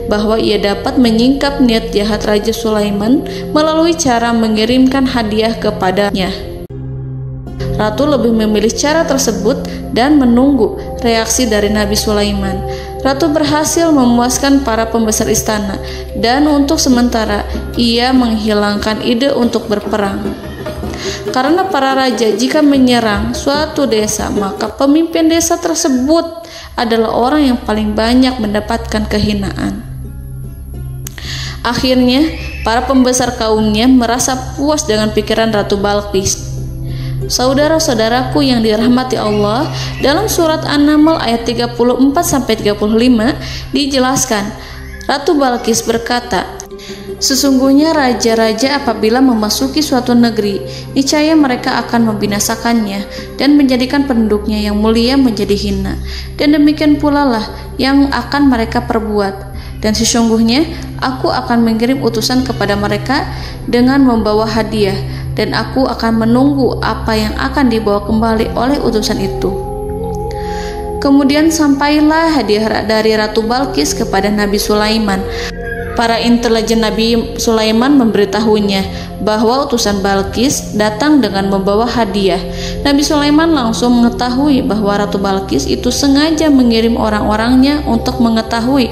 [SPEAKER 2] bahwa ia dapat menyingkap niat jahat Raja Sulaiman melalui cara mengirimkan hadiah kepadanya. Ratu lebih memilih cara tersebut dan menunggu reaksi dari Nabi Sulaiman. Ratu berhasil memuaskan para pembesar istana, dan untuk sementara ia menghilangkan ide untuk berperang. Karena para raja jika menyerang suatu desa, maka pemimpin desa tersebut adalah orang yang paling banyak mendapatkan kehinaan. Akhirnya, para pembesar kaumnya merasa puas dengan pikiran Ratu Balqis. Saudara-saudaraku yang dirahmati Allah, dalam surat An-Naml ayat 34-35 dijelaskan, Ratu Balqis berkata, "Sesungguhnya raja-raja apabila memasuki suatu negeri, niscaya mereka akan membinasakannya dan menjadikan penduduknya yang mulia menjadi hina, dan demikian pula lah yang akan mereka perbuat. Dan sesungguhnya aku akan mengirim utusan kepada mereka dengan membawa hadiah, dan aku akan menunggu apa yang akan dibawa kembali oleh utusan itu." Kemudian sampailah hadiah dari Ratu Balqis kepada Nabi Sulaiman. Para intelijen Nabi Sulaiman memberitahunya bahwa utusan Balqis datang dengan membawa hadiah. Nabi Sulaiman langsung mengetahui bahwa Ratu Balqis itu sengaja mengirim orang-orangnya untuk mengetahui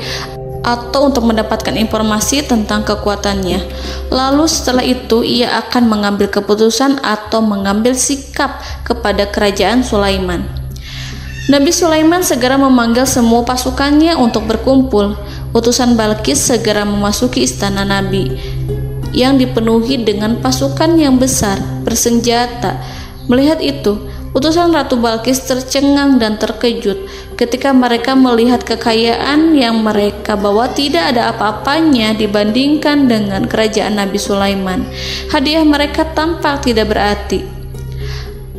[SPEAKER 2] atau untuk mendapatkan informasi tentang kekuatannya. Lalu setelah itu ia akan mengambil keputusan atau mengambil sikap kepada kerajaan Sulaiman. Nabi Sulaiman segera memanggil semua pasukannya untuk berkumpul. Utusan Balqis segera memasuki istana Nabi yang dipenuhi dengan pasukan yang besar bersenjata. Melihat itu, utusan Ratu Balqis tercengang dan terkejut ketika mereka melihat kekayaan yang mereka bawa tidak ada apa-apanya dibandingkan dengan kerajaan Nabi Sulaiman. Hadiah mereka tampak tidak berarti.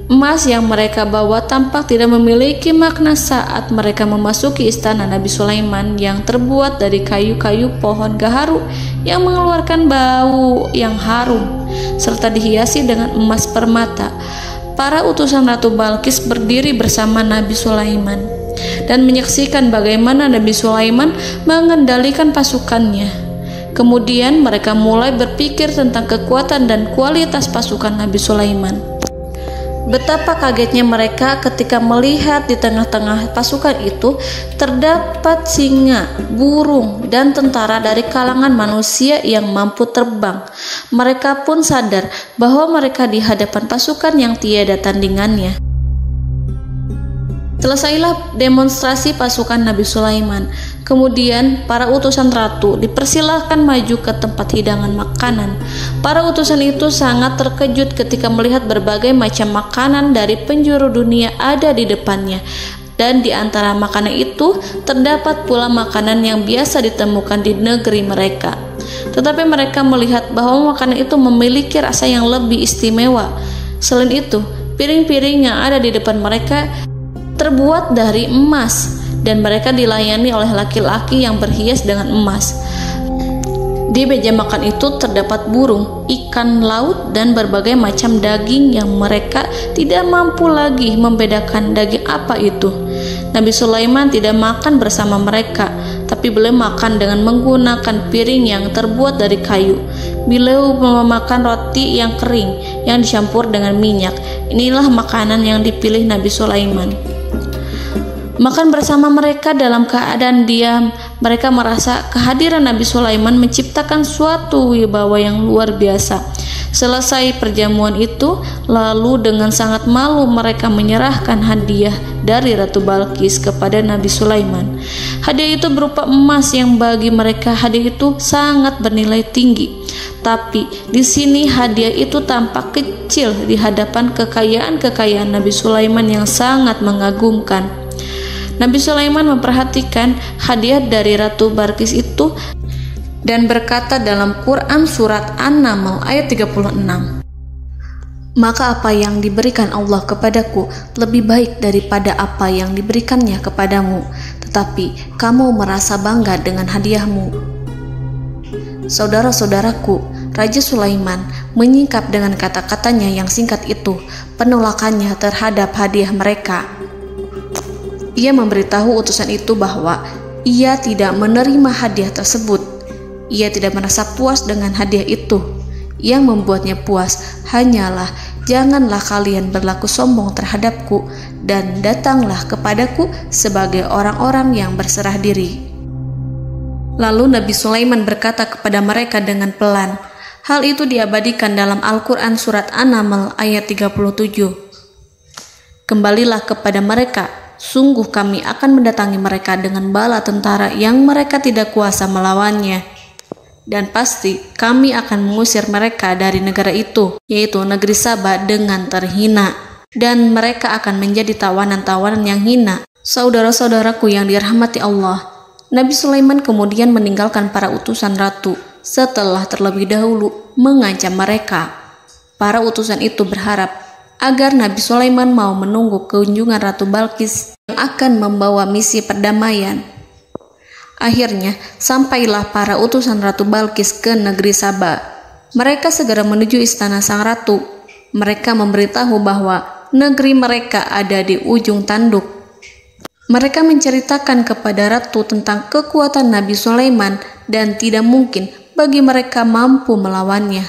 [SPEAKER 2] Emas yang mereka bawa tampak tidak memiliki makna saat mereka memasuki istana Nabi Sulaiman yang terbuat dari kayu-kayu pohon gaharu yang mengeluarkan bau yang harum serta dihiasi dengan emas permata. Para utusan Ratu Balqis berdiri bersama Nabi Sulaiman dan menyaksikan bagaimana Nabi Sulaiman mengendalikan pasukannya. Kemudian mereka mulai berpikir tentang kekuatan dan kualitas pasukan Nabi Sulaiman. Betapa kagetnya mereka ketika melihat di tengah-tengah pasukan itu terdapat singa, burung, dan tentara dari kalangan manusia yang mampu terbang. Mereka pun sadar bahwa mereka di hadapan pasukan yang tiada tandingannya. Selesailah demonstrasi pasukan Nabi Sulaiman. Kemudian para utusan ratu dipersilahkan maju ke tempat hidangan makanan. Para utusan itu sangat terkejut ketika melihat berbagai macam makanan dari penjuru dunia ada di depannya. Dan di antara makanan itu terdapat pula makanan yang biasa ditemukan di negeri mereka. Tetapi mereka melihat bahwa makanan itu memiliki rasa yang lebih istimewa. Selain itu, piring-piring yang ada di depan mereka terbuat dari emas, dan mereka dilayani oleh laki-laki yang berhias dengan emas. Di meja makan itu terdapat burung, ikan laut, dan berbagai macam daging yang mereka tidak mampu lagi membedakan daging apa itu. Nabi Sulaiman tidak makan bersama mereka, tapi beliau makan dengan menggunakan piring yang terbuat dari kayu. Beliau memakan roti yang kering yang dicampur dengan minyak. Inilah makanan yang dipilih Nabi Sulaiman. Makan bersama mereka dalam keadaan diam, mereka merasa kehadiran Nabi Sulaiman menciptakan suatu wibawa yang luar biasa. Selesai perjamuan itu, lalu dengan sangat malu mereka menyerahkan hadiah dari Ratu Balqis kepada Nabi Sulaiman. Hadiah itu berupa emas yang bagi mereka hadiah itu sangat bernilai tinggi. Tapi di sini hadiah itu tampak kecil di hadapan kekayaan Nabi Sulaiman yang sangat mengagumkan. Nabi Sulaiman memperhatikan hadiah dari Ratu Balqis itu dan berkata dalam Quran surat An-Naml ayat 36, "Maka apa yang diberikan Allah kepadaku lebih baik daripada apa yang diberikannya kepadamu, tetapi kamu merasa bangga dengan hadiahmu." Saudara-saudaraku, Raja Sulaiman menyingkap dengan kata-katanya yang singkat itu penolakannya terhadap hadiah mereka. Ia memberitahu utusan itu bahwa ia tidak menerima hadiah tersebut. Ia tidak merasa puas dengan hadiah itu. Yang membuatnya puas hanyalah, janganlah kalian berlaku sombong terhadapku dan datanglah kepadaku sebagai orang-orang yang berserah diri. Lalu Nabi Sulaiman berkata kepada mereka dengan pelan. Hal itu diabadikan dalam Al-Quran surat An-Naml ayat 37. "Kembalilah kepada mereka. Sungguh kami akan mendatangi mereka dengan bala tentara yang mereka tidak kuasa melawannya. Dan pasti kami akan mengusir mereka dari negara itu, yaitu negeri Saba, dengan terhina. Dan mereka akan menjadi tawanan-tawanan yang hina." Saudara-saudaraku yang dirahmati Allah, Nabi Sulaiman kemudian meninggalkan para utusan ratu setelah terlebih dahulu mengancam mereka. Para utusan itu berharap agar Nabi Sulaiman mau menunggu kunjungan Ratu Balqis yang akan membawa misi perdamaian. Akhirnya, sampailah para utusan Ratu Balqis ke negeri Saba. Mereka segera menuju istana sang ratu. Mereka memberitahu bahwa negeri mereka ada di ujung tanduk. Mereka menceritakan kepada ratu tentang kekuatan Nabi Sulaiman dan tidak mungkin bagi mereka mampu melawannya.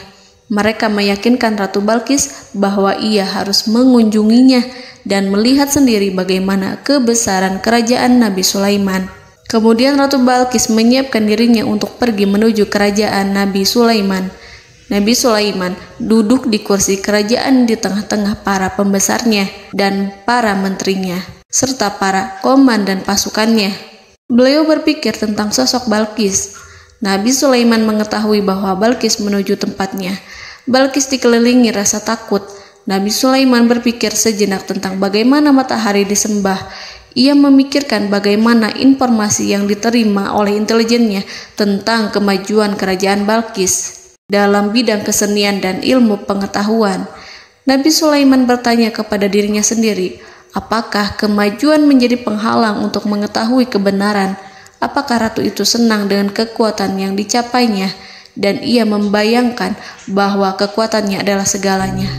[SPEAKER 2] Mereka meyakinkan Ratu Balqis bahwa ia harus mengunjunginya dan melihat sendiri bagaimana kebesaran kerajaan Nabi Sulaiman. Kemudian Ratu Balqis menyiapkan dirinya untuk pergi menuju kerajaan Nabi Sulaiman. Nabi Sulaiman duduk di kursi kerajaan di tengah-tengah para pembesarnya dan para menterinya, serta para komandan pasukannya. Beliau berpikir tentang sosok Balqis. Nabi Sulaiman mengetahui bahwa Balqis menuju tempatnya. Balqis dikelilingi rasa takut. Nabi Sulaiman berpikir sejenak tentang bagaimana matahari disembah. Ia memikirkan bagaimana informasi yang diterima oleh intelijennya tentang kemajuan kerajaan Balqis dalam bidang kesenian dan ilmu pengetahuan. Nabi Sulaiman bertanya kepada dirinya sendiri, apakah kemajuan menjadi penghalang untuk mengetahui kebenaran? Apakah ratu itu senang dengan kekuatan yang dicapainya? Dan ia membayangkan bahwa kekuatannya adalah segalanya.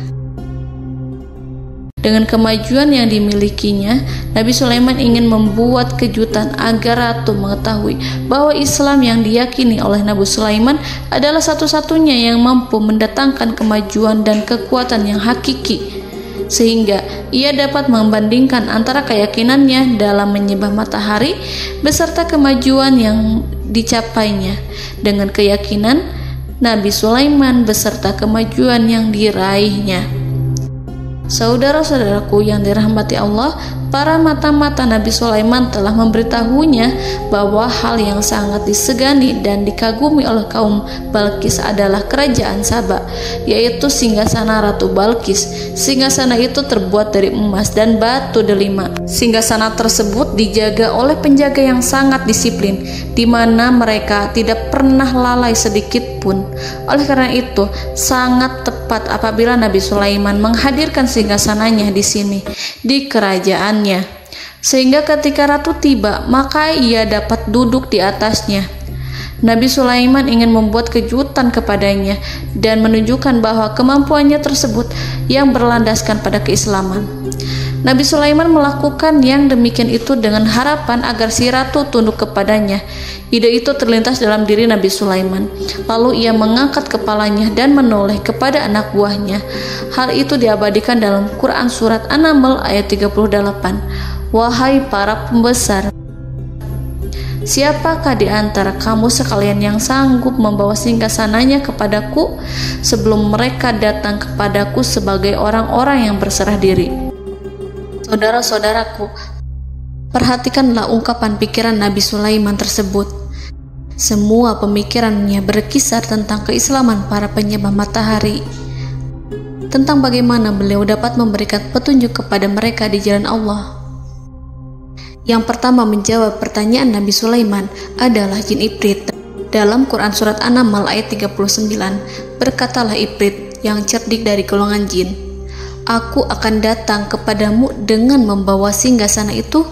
[SPEAKER 2] Dengan kemajuan yang dimilikinya, Nabi Sulaiman ingin membuat kejutan agar ratu mengetahui bahwa Islam yang diyakini oleh Nabi Sulaiman adalah satu-satunya yang mampu mendatangkan kemajuan dan kekuatan yang hakiki, sehingga ia dapat membandingkan antara keyakinannya dalam menyembah matahari beserta kemajuan yang dicapainya dengan keyakinan Nabi Sulaiman beserta kemajuan yang diraihnya. Saudara-saudaraku yang dirahmati Allah, para mata-mata Nabi Sulaiman telah memberitahunya bahwa hal yang sangat disegani dan dikagumi oleh kaum Balkis adalah kerajaan Saba, yaitu singgasana Ratu Balkis. Singgasana itu terbuat dari emas dan batu delima. Singgasana tersebut dijaga oleh penjaga yang sangat disiplin, di mana mereka tidak pernah lalai sedikit pun. Oleh karena itu, sangat tepat apabila Nabi Sulaiman menghadirkan singgasananya di sini, di kerajaannya, sehingga ketika ratu tiba, maka ia dapat duduk di atasnya. Nabi Sulaiman ingin membuat kejutan kepadanya dan menunjukkan bahwa kemampuannya tersebut yang berlandaskan pada keislaman. Nabi Sulaiman melakukan yang demikian itu dengan harapan agar si ratu tunduk kepadanya. Ide itu terlintas dalam diri Nabi Sulaiman. Lalu ia mengangkat kepalanya dan menoleh kepada anak buahnya. Hal itu diabadikan dalam Quran Surat An-Naml ayat 38. Wahai para pembesar, siapakah di antara kamu sekalian yang sanggup membawa singgasananya kepadaku sebelum mereka datang kepadaku sebagai orang-orang yang berserah diri? Saudara-saudaraku, perhatikanlah ungkapan pikiran Nabi Sulaiman tersebut. Semua pemikirannya berkisar tentang keislaman para penyembah matahari, tentang bagaimana beliau dapat memberikan petunjuk kepada mereka di jalan Allah. Yang pertama menjawab pertanyaan Nabi Sulaiman adalah jin Ifrit. Dalam Quran Surat An-Naml ayat 39, berkatalah Ifrit yang cerdik dari golongan jin, "Aku akan datang kepadamu dengan membawa singgasana itu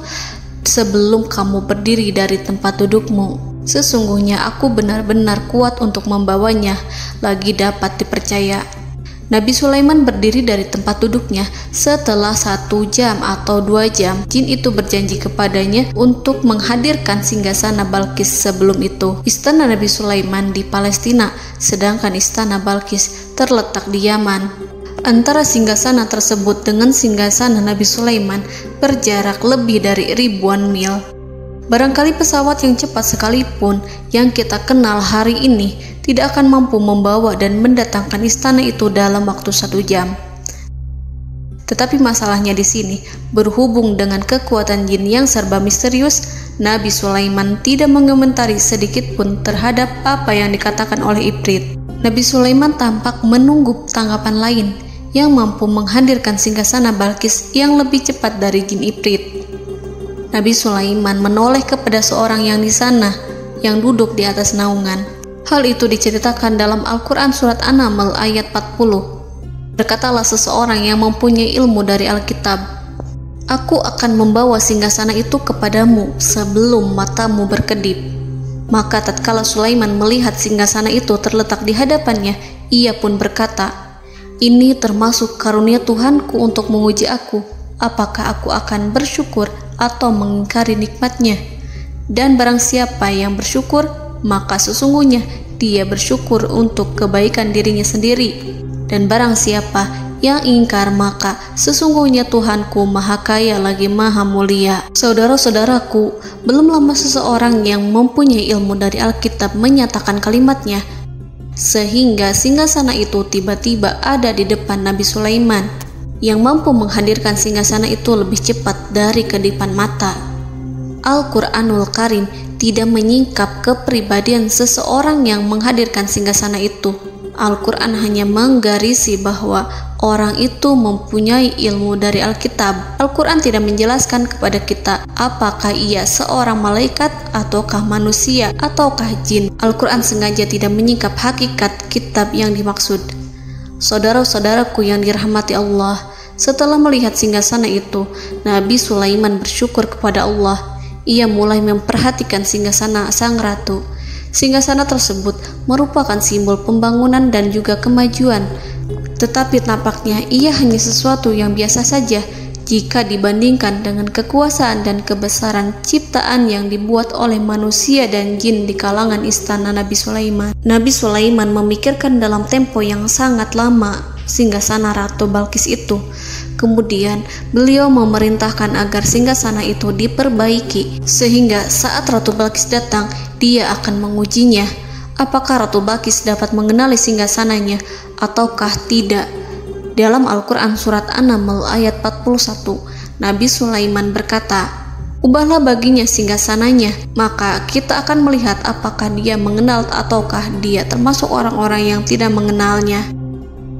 [SPEAKER 2] sebelum kamu berdiri dari tempat dudukmu. Sesungguhnya aku benar-benar kuat untuk membawanya, lagi dapat dipercaya." Nabi Sulaiman berdiri dari tempat duduknya. Setelah 1 jam atau 2 jam, jin itu berjanji kepadanya untuk menghadirkan singgasana Balkis. Sebelum itu, istana Nabi Sulaiman di Palestina, sedangkan istana Balkis terletak di Yaman. Antara singgasana tersebut dengan singgasana Nabi Sulaiman berjarak lebih dari ribuan mil. Barangkali pesawat yang cepat sekalipun yang kita kenal hari ini tidak akan mampu membawa dan mendatangkan istana itu dalam waktu 1 jam. Tetapi masalahnya di sini, berhubung dengan kekuatan jin yang serba misterius, Nabi Sulaiman tidak mengomentari sedikit pun terhadap apa yang dikatakan oleh Ifrit. Nabi Sulaiman tampak menunggu tanggapan lain yang mampu menghadirkan singgasana Balkis yang lebih cepat dari jin Ifrit. Nabi Sulaiman menoleh kepada seorang yang di sana, yang duduk di atas naungan. Hal itu diceritakan dalam Al-Quran Surat An-Naml ayat 40. Berkatalah seseorang yang mempunyai ilmu dari Alkitab, "Aku akan membawa singgasana itu kepadamu sebelum matamu berkedip." Maka tatkala Sulaiman melihat singgasana itu terletak di hadapannya, ia pun berkata, "Ini termasuk karunia Tuhanku untuk menguji aku. Apakah aku akan bersyukur atau mengingkari nikmatnya? Dan barang siapa yang bersyukur, maka sesungguhnya dia bersyukur untuk kebaikan dirinya sendiri. Dan barang siapa yang ingkar, maka sesungguhnya Tuhanku maha kaya lagi maha mulia." Saudara-saudaraku, belum lama seseorang yang mempunyai ilmu dari Alkitab menyatakan kalimatnya, sehingga singgasana itu tiba-tiba ada di depan Nabi Sulaiman, yang mampu menghadirkan singgasana itu lebih cepat dari kedipan mata. Al-Quranul Karim tidak menyingkap kepribadian seseorang yang menghadirkan singgasana itu. Al-Quran hanya menggarisi bahwa orang itu mempunyai ilmu dari Alkitab. Al-Quran tidak menjelaskan kepada kita apakah ia seorang malaikat ataukah manusia ataukah jin. Al-Quran sengaja tidak menyingkap hakikat kitab yang dimaksud. Saudara-saudaraku yang dirahmati Allah, setelah melihat singgasana itu, Nabi Sulaiman bersyukur kepada Allah. Ia mulai memperhatikan singgasana sang ratu. Singgasana tersebut merupakan simbol pembangunan dan juga kemajuan, tetapi tampaknya ia hanya sesuatu yang biasa saja jika dibandingkan dengan kekuasaan dan kebesaran ciptaan yang dibuat oleh manusia dan jin di kalangan istana Nabi Sulaiman. Nabi Sulaiman memikirkan dalam tempo yang sangat lama singgasana Ratu Balkis itu. Kemudian beliau memerintahkan agar singgasana itu diperbaiki, sehingga saat Ratu Balkis datang, dia akan mengujinya apakah Ratu Balkis dapat mengenali singgasananya ataukah tidak. Dalam Al-Quran surat An-Naml ayat 41, Nabi Sulaiman berkata, "Ubahlah baginya singgasananya, maka kita akan melihat apakah dia mengenal ataukah dia termasuk orang-orang yang tidak mengenalnya."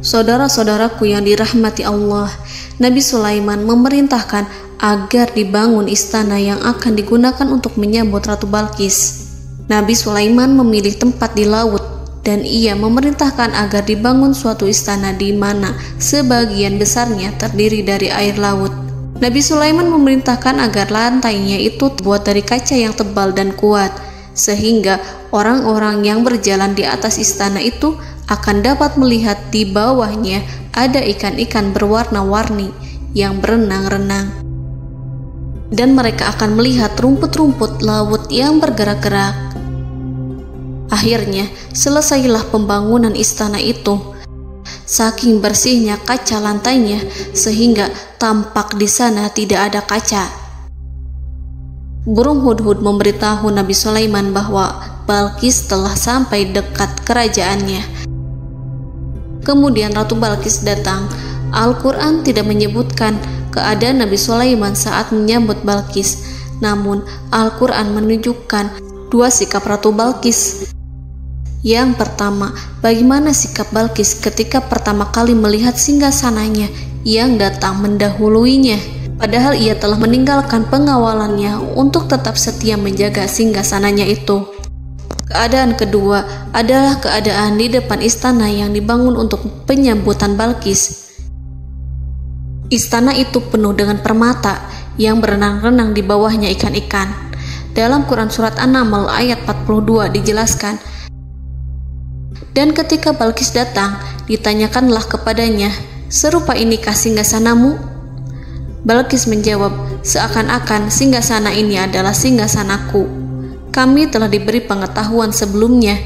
[SPEAKER 2] Saudara-saudaraku yang dirahmati Allah, Nabi Sulaiman memerintahkan agar dibangun istana yang akan digunakan untuk menyambut Ratu Balqis. Nabi Sulaiman memilih tempat di laut, dan ia memerintahkan agar dibangun suatu istana di mana sebagian besarnya terdiri dari air laut. Nabi Sulaiman memerintahkan agar lantainya itu terbuat dari kaca yang tebal dan kuat, sehingga orang-orang yang berjalan di atas istana itu akan dapat melihat di bawahnya ada ikan-ikan berwarna-warni yang berenang-renang. Dan mereka akan melihat rumput-rumput laut yang bergerak-gerak. Akhirnya, selesailah pembangunan istana itu. Saking bersihnya kaca lantainya, sehingga tampak di sana tidak ada kaca. Burung hudhud memberitahu Nabi Sulaiman bahwa Balqis telah sampai dekat kerajaannya. Kemudian Ratu Balqis datang. Al-Quran tidak menyebutkan keadaan Nabi Sulaiman saat menyambut Balqis, namun Al-Quran menunjukkan dua sikap Ratu Balqis. Yang pertama, bagaimana sikap Balqis ketika pertama kali melihat singgasananya yang datang mendahuluinya, padahal ia telah meninggalkan pengawalannya untuk tetap setia menjaga singgasananya itu. Keadaan kedua adalah keadaan di depan istana yang dibangun untuk penyambutan Balqis. Istana itu penuh dengan permata yang berenang-renang di bawahnya ikan-ikan. Dalam Quran surat An-Naml ayat 42 dijelaskan, "Dan ketika Balqis datang, ditanyakanlah kepadanya, 'Serupa inikah singgasanamu?' Balqis menjawab, 'Seakan-akan singgasana ini adalah singgasanaku. Kami telah diberi pengetahuan sebelumnya,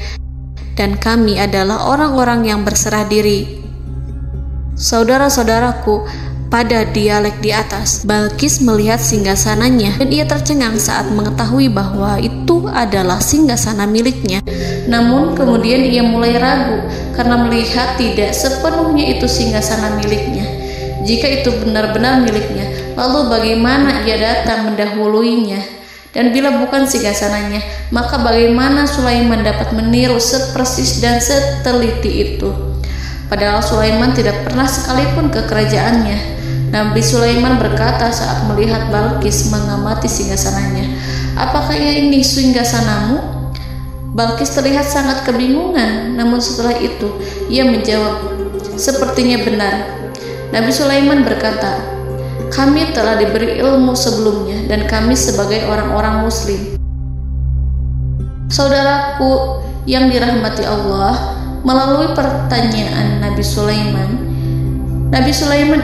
[SPEAKER 2] dan kami adalah orang-orang yang berserah diri.'" Saudara-saudaraku, pada dialek di atas, Balqis melihat singgasananya dan ia tercengang saat mengetahui bahwa itu adalah singgasana miliknya. Namun kemudian ia mulai ragu karena melihat tidak sepenuhnya itu singgasana miliknya. Jika itu benar-benar miliknya, lalu bagaimana ia datang mendahuluinya? Dan bila bukan singgasananya, maka bagaimana Sulaiman dapat meniru sepersis dan seteliti itu? Padahal Sulaiman tidak pernah sekalipun ke kerajaannya. Nabi Sulaiman berkata saat melihat Balqis mengamati singgasananya, "Apakah ini singgasanamu?" Balqis terlihat sangat kebingungan, namun setelah itu ia menjawab, "Sepertinya benar." Nabi Sulaiman berkata, "Kami telah diberi ilmu sebelumnya dan kami sebagai orang-orang muslim." Saudaraku yang dirahmati Allah, melalui pertanyaan Nabi Sulaiman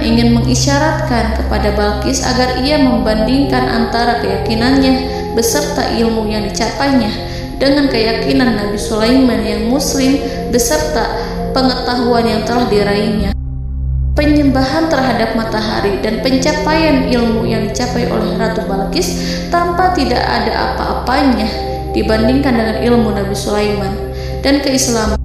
[SPEAKER 2] ingin mengisyaratkan kepada Balqis agar ia membandingkan antara keyakinannya beserta ilmu yang dicapainya dengan keyakinan Nabi Sulaiman yang muslim beserta pengetahuan yang telah diraihnya. Penyembahan terhadap matahari dan pencapaian ilmu yang dicapai oleh Ratu Balqis tanpa tidak ada apa-apanya dibandingkan dengan ilmu Nabi Sulaiman dan keislaman.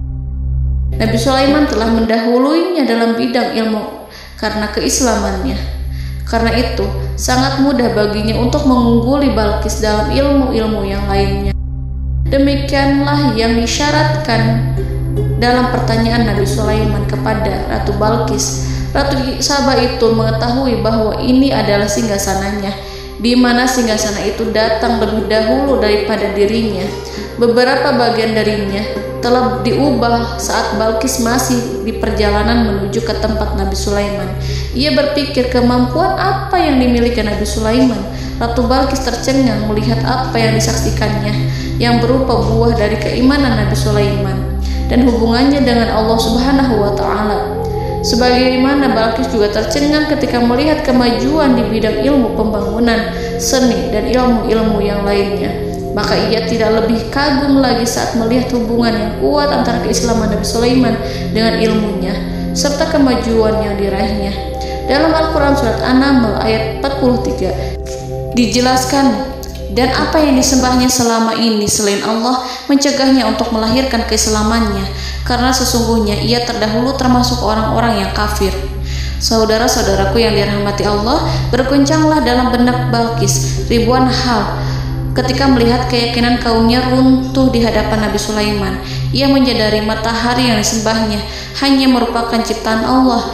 [SPEAKER 2] Nabi Sulaiman telah mendahuluinya dalam bidang ilmu karena keislamannya. Karena itu, sangat mudah baginya untuk mengungguli Balqis dalam ilmu-ilmu yang lainnya. Demikianlah yang disyaratkan dalam pertanyaan Nabi Sulaiman kepada Ratu Balqis. Ratu Saba itu mengetahui bahwa ini adalah singgasananya, di mana singgasana itu datang lebih dahulu daripada dirinya. Beberapa bagian darinya telah diubah saat Balqis masih di perjalanan menuju ke tempat Nabi Sulaiman. Ia berpikir kemampuan apa yang dimiliki Nabi Sulaiman. Ratu Balqis tercengang melihat apa yang disaksikannya, yang berupa buah dari keimanan Nabi Sulaiman dan hubungannya dengan Allah Subhanahu wa Ta'ala. Sebagaimana Balqis juga tercengang ketika melihat kemajuan di bidang ilmu pembangunan, seni, dan ilmu-ilmu yang lainnya. Maka ia tidak lebih kagum lagi saat melihat hubungan yang kuat antara keislaman Nabi Sulaiman dengan ilmunya serta kemajuan yang diraihnya. Dalam Al-Quran surat An-Naml ayat 43 dijelaskan, "Dan apa yang disembahnya selama ini selain Allah mencegahnya untuk melahirkan keislamannya, karena sesungguhnya ia terdahulu termasuk orang-orang yang kafir." Saudara-saudaraku yang dirahmati Allah, berguncanglah dalam benak Balqis ribuan hal ketika melihat keyakinan kaumnya runtuh di hadapan Nabi Sulaiman. Ia menyadari matahari yang disembahnya hanya merupakan ciptaan Allah,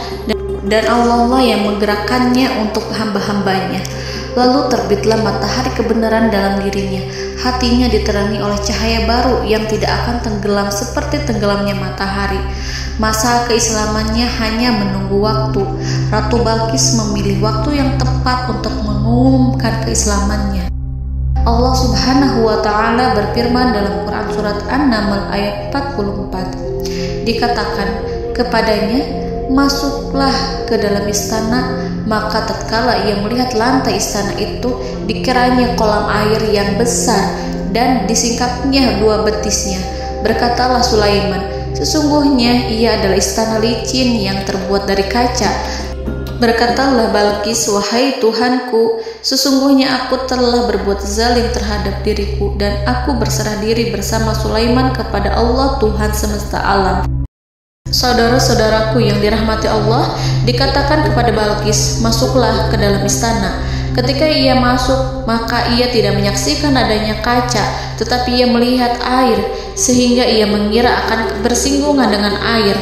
[SPEAKER 2] dan Allah lah yang menggerakkannya untuk hamba-hambanya. Lalu terbitlah matahari kebenaran dalam dirinya. Hatinya diterangi oleh cahaya baru yang tidak akan tenggelam seperti tenggelamnya matahari. Masa keislamannya hanya menunggu waktu. Ratu Balqis memilih waktu yang tepat untuk mengumumkan keislamannya. Allah Subhanahu wa Ta'ala berfirman dalam Quran Surat An-Naml ayat 44. Dikatakan kepadanya, masuklah ke dalam istana. Maka tatkala ia melihat lantai istana itu, dikiranya kolam air yang besar dan disingkapnya dua betisnya. Berkatalah Sulaiman, sesungguhnya ia adalah istana licin yang terbuat dari kaca. Berkatalah Balqis, wahai Tuhanku, sesungguhnya aku telah berbuat zalim terhadap diriku, dan aku berserah diri bersama Sulaiman kepada Allah Tuhan semesta alam. Saudara-saudaraku yang dirahmati Allah, dikatakan kepada Balqis, masuklah ke dalam istana. Ketika ia masuk, maka ia tidak menyaksikan adanya kaca, tetapi ia melihat air, sehingga ia mengira akan bersinggungan dengan air.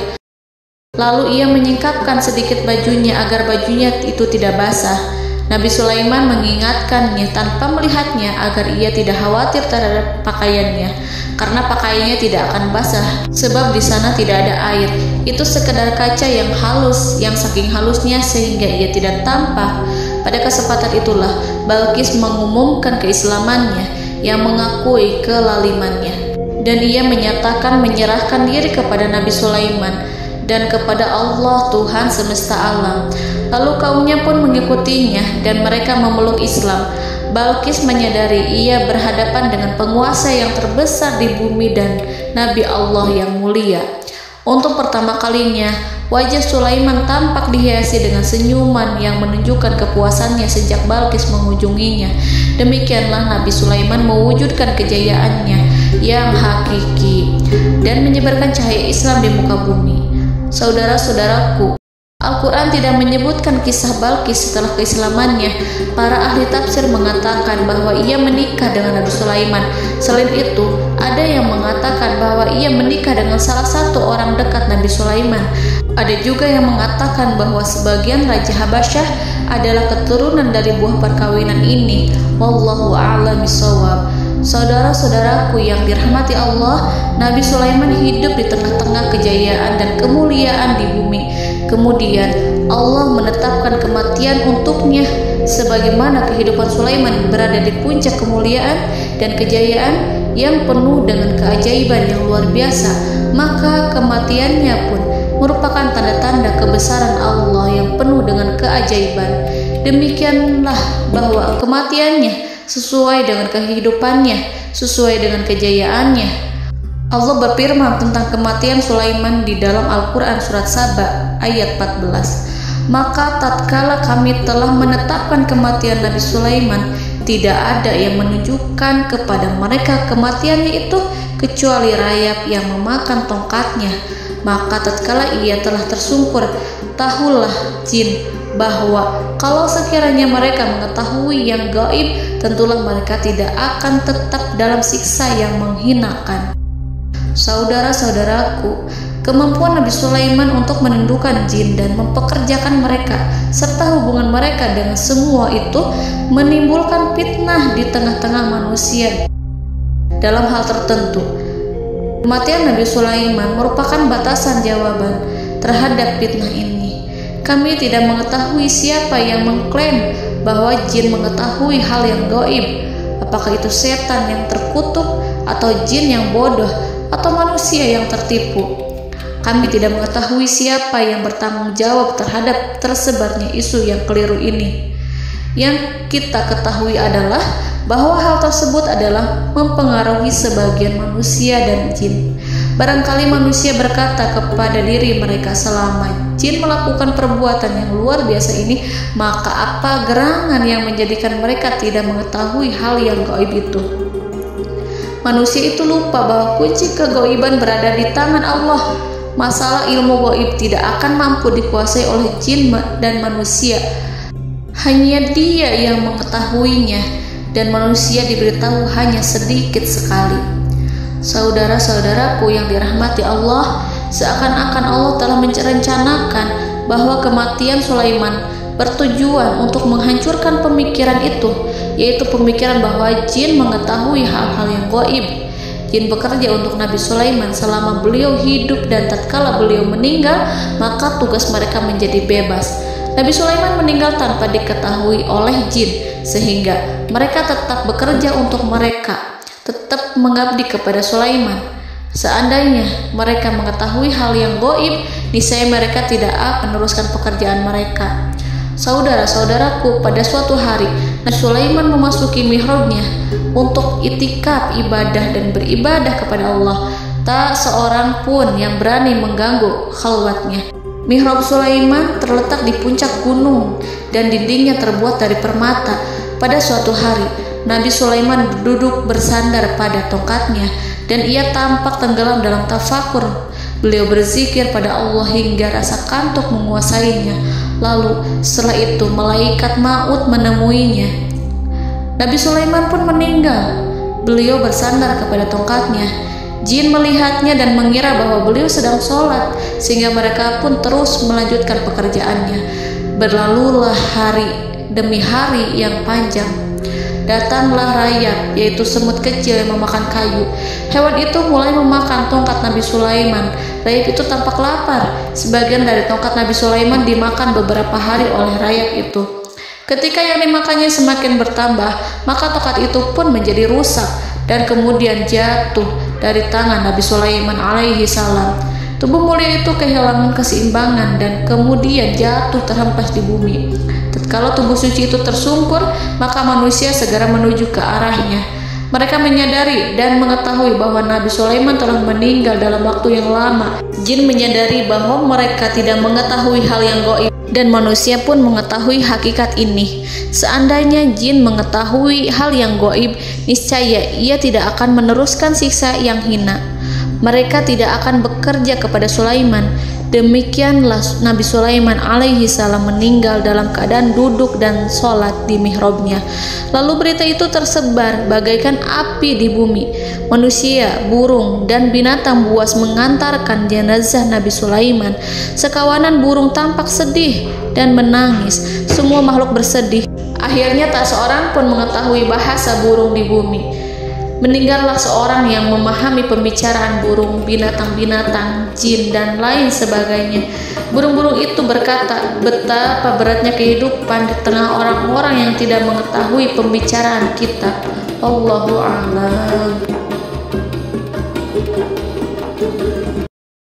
[SPEAKER 2] Lalu ia menyingkapkan sedikit bajunya agar bajunya itu tidak basah. Nabi Sulaiman mengingatkannya tanpa melihatnya agar ia tidak khawatir terhadap pakaiannya, karena pakaiannya tidak akan basah sebab di sana tidak ada air. Itu sekedar kaca yang halus, yang saking halusnya sehingga ia tidak tampak. Pada kesempatan itulah Balqis mengumumkan keislamannya yang mengakui kelalimannya, dan ia menyatakan menyerahkan diri kepada Nabi Sulaiman dan kepada Allah Tuhan semesta alam. Lalu kaumnya pun mengikutinya dan mereka memeluk Islam. Balqis menyadari ia berhadapan dengan penguasa yang terbesar di bumi dan Nabi Allah yang mulia. Untuk pertama kalinya, wajah Sulaiman tampak dihiasi dengan senyuman yang menunjukkan kepuasannya sejak Balqis mengunjunginya. Demikianlah Nabi Sulaiman mewujudkan kejayaannya yang hakiki dan menyebarkan cahaya Islam di muka bumi. Saudara-saudaraku, Al-Quran tidak menyebutkan kisah Balqis setelah keislamannya. Para ahli tafsir mengatakan bahwa ia menikah dengan Nabi Sulaiman. Selain itu, ada yang mengatakan bahwa ia menikah dengan salah satu orang dekat Nabi Sulaiman. Ada juga yang mengatakan bahwa sebagian Raja Habasyah adalah keturunan dari buah perkawinan ini. Wallahu a'lam bishawab. Saudara-saudaraku yang dirahmati Allah, Nabi Sulaiman hidup di tengah-tengah kejayaan dan kemuliaan di bumi. Kemudian Allah menetapkan kematian untuknya. Sebagaimana kehidupan Sulaiman berada di puncak kemuliaan dan kejayaan yang penuh dengan keajaiban yang luar biasa, maka kematiannya pun merupakan tanda-tanda kebesaran Allah yang penuh dengan keajaiban. Demikianlah bahwa kematiannya sesuai dengan kehidupannya, sesuai dengan kejayaannya. Allah berfirman tentang kematian Sulaiman di dalam Al-Quran Surat Saba ayat 14. Maka tatkala kami telah menetapkan kematian Nabi Sulaiman, tidak ada yang menunjukkan kepada mereka kematiannya itu kecuali rayap yang memakan tongkatnya. Maka tatkala ia telah tersungkur, tahulah jin bahwa kalau sekiranya mereka mengetahui yang gaib, tentulah mereka tidak akan tetap dalam siksa yang menghinakan. Saudara-saudaraku, kemampuan Nabi Sulaiman untuk menundukkan jin dan mempekerjakan mereka serta hubungan mereka dengan semua itu menimbulkan fitnah di tengah-tengah manusia dalam hal tertentu. Kematian Nabi Sulaiman merupakan batasan jawaban terhadap fitnah ini. Kami tidak mengetahui siapa yang mengklaim bahwa jin mengetahui hal yang gaib. Apakah itu setan yang terkutuk, atau jin yang bodoh, atau manusia yang tertipu? Kami tidak mengetahui siapa yang bertanggung jawab terhadap tersebarnya isu yang keliru ini. Yang kita ketahui adalah bahwa hal tersebut adalah mempengaruhi sebagian manusia dan jin. Barangkali manusia berkata kepada diri mereka, selama jin melakukan perbuatan yang luar biasa ini, maka apa gerangan yang menjadikan mereka tidak mengetahui hal yang gaib itu? Manusia itu lupa bahwa kunci kegaiban berada di tangan Allah. Masalah ilmu gaib tidak akan mampu dikuasai oleh jin dan manusia. Hanya Dia yang mengetahuinya, dan manusia diberitahu hanya sedikit sekali. Saudara-saudaraku yang dirahmati Allah, seakan-akan Allah telah merencanakan bahwa kematian Sulaiman bertujuan untuk menghancurkan pemikiran itu, yaitu pemikiran bahwa jin mengetahui hal-hal yang gaib. Jin bekerja untuk Nabi Sulaiman selama beliau hidup, dan tatkala beliau meninggal, maka tugas mereka menjadi bebas. Nabi Sulaiman meninggal tanpa diketahui oleh jin, sehingga mereka tetap bekerja untuk mereka, tetap mengabdi kepada Sulaiman. Seandainya mereka mengetahui hal yang gaib, niscaya mereka tidak akan meneruskan pekerjaan mereka. Saudara-saudaraku, pada suatu hari Nabi Sulaiman memasuki mihrabnya untuk itikaf ibadah dan beribadah kepada Allah. Tak seorang pun yang berani mengganggu khalwatnya. Mihrab Sulaiman terletak di puncak gunung dan dindingnya terbuat dari permata. Pada suatu hari, Nabi Sulaiman duduk bersandar pada tongkatnya dan ia tampak tenggelam dalam tafakur. Beliau berzikir pada Allah hingga rasa kantuk menguasainya. Lalu setelah itu malaikat maut menemuinya. Nabi Sulaiman pun meninggal. Beliau bersandar kepada tongkatnya. Jin melihatnya dan mengira bahwa beliau sedang sholat, sehingga mereka pun terus melanjutkan pekerjaannya. Berlalulah hari demi hari yang panjang. Datanglah rayap, yaitu semut kecil yang memakan kayu. Hewan itu mulai memakan tongkat Nabi Sulaiman. Rayap itu tampak lapar. Sebagian dari tongkat Nabi Sulaiman dimakan beberapa hari oleh rayap itu. Ketika yang dimakannya semakin bertambah, maka tongkat itu pun menjadi rusak dan kemudian jatuh dari tangan Nabi Sulaiman alaihi salam. Tubuh mulia itu kehilangan keseimbangan dan kemudian jatuh terhempas di bumi. Tatkala tubuh suci itu tersungkur, maka manusia segera menuju ke arahnya. Mereka menyadari dan mengetahui bahwa Nabi Sulaiman telah meninggal dalam waktu yang lama. Jin menyadari bahwa mereka tidak mengetahui hal yang gaib, dan manusia pun mengetahui hakikat ini. Seandainya jin mengetahui hal yang gaib, niscaya ia tidak akan meneruskan siksa yang hina. Mereka tidak akan bekerja kepada Sulaiman. Demikianlah Nabi Sulaiman alaihi salam meninggal dalam keadaan duduk dan sholat di mihrabnya. Lalu berita itu tersebar bagaikan api di bumi. Manusia, burung, dan binatang buas mengantarkan jenazah Nabi Sulaiman. Sekawanan burung tampak sedih dan menangis. Semua makhluk bersedih. Akhirnya tak seorang pun mengetahui bahasa burung di bumi. Meninggallah seorang yang memahami pembicaraan burung, binatang-binatang, jin, dan lain sebagainya. Burung-burung itu berkata, betapa beratnya kehidupan di tengah orang-orang yang tidak mengetahui pembicaraan kita. Allahu a'lam.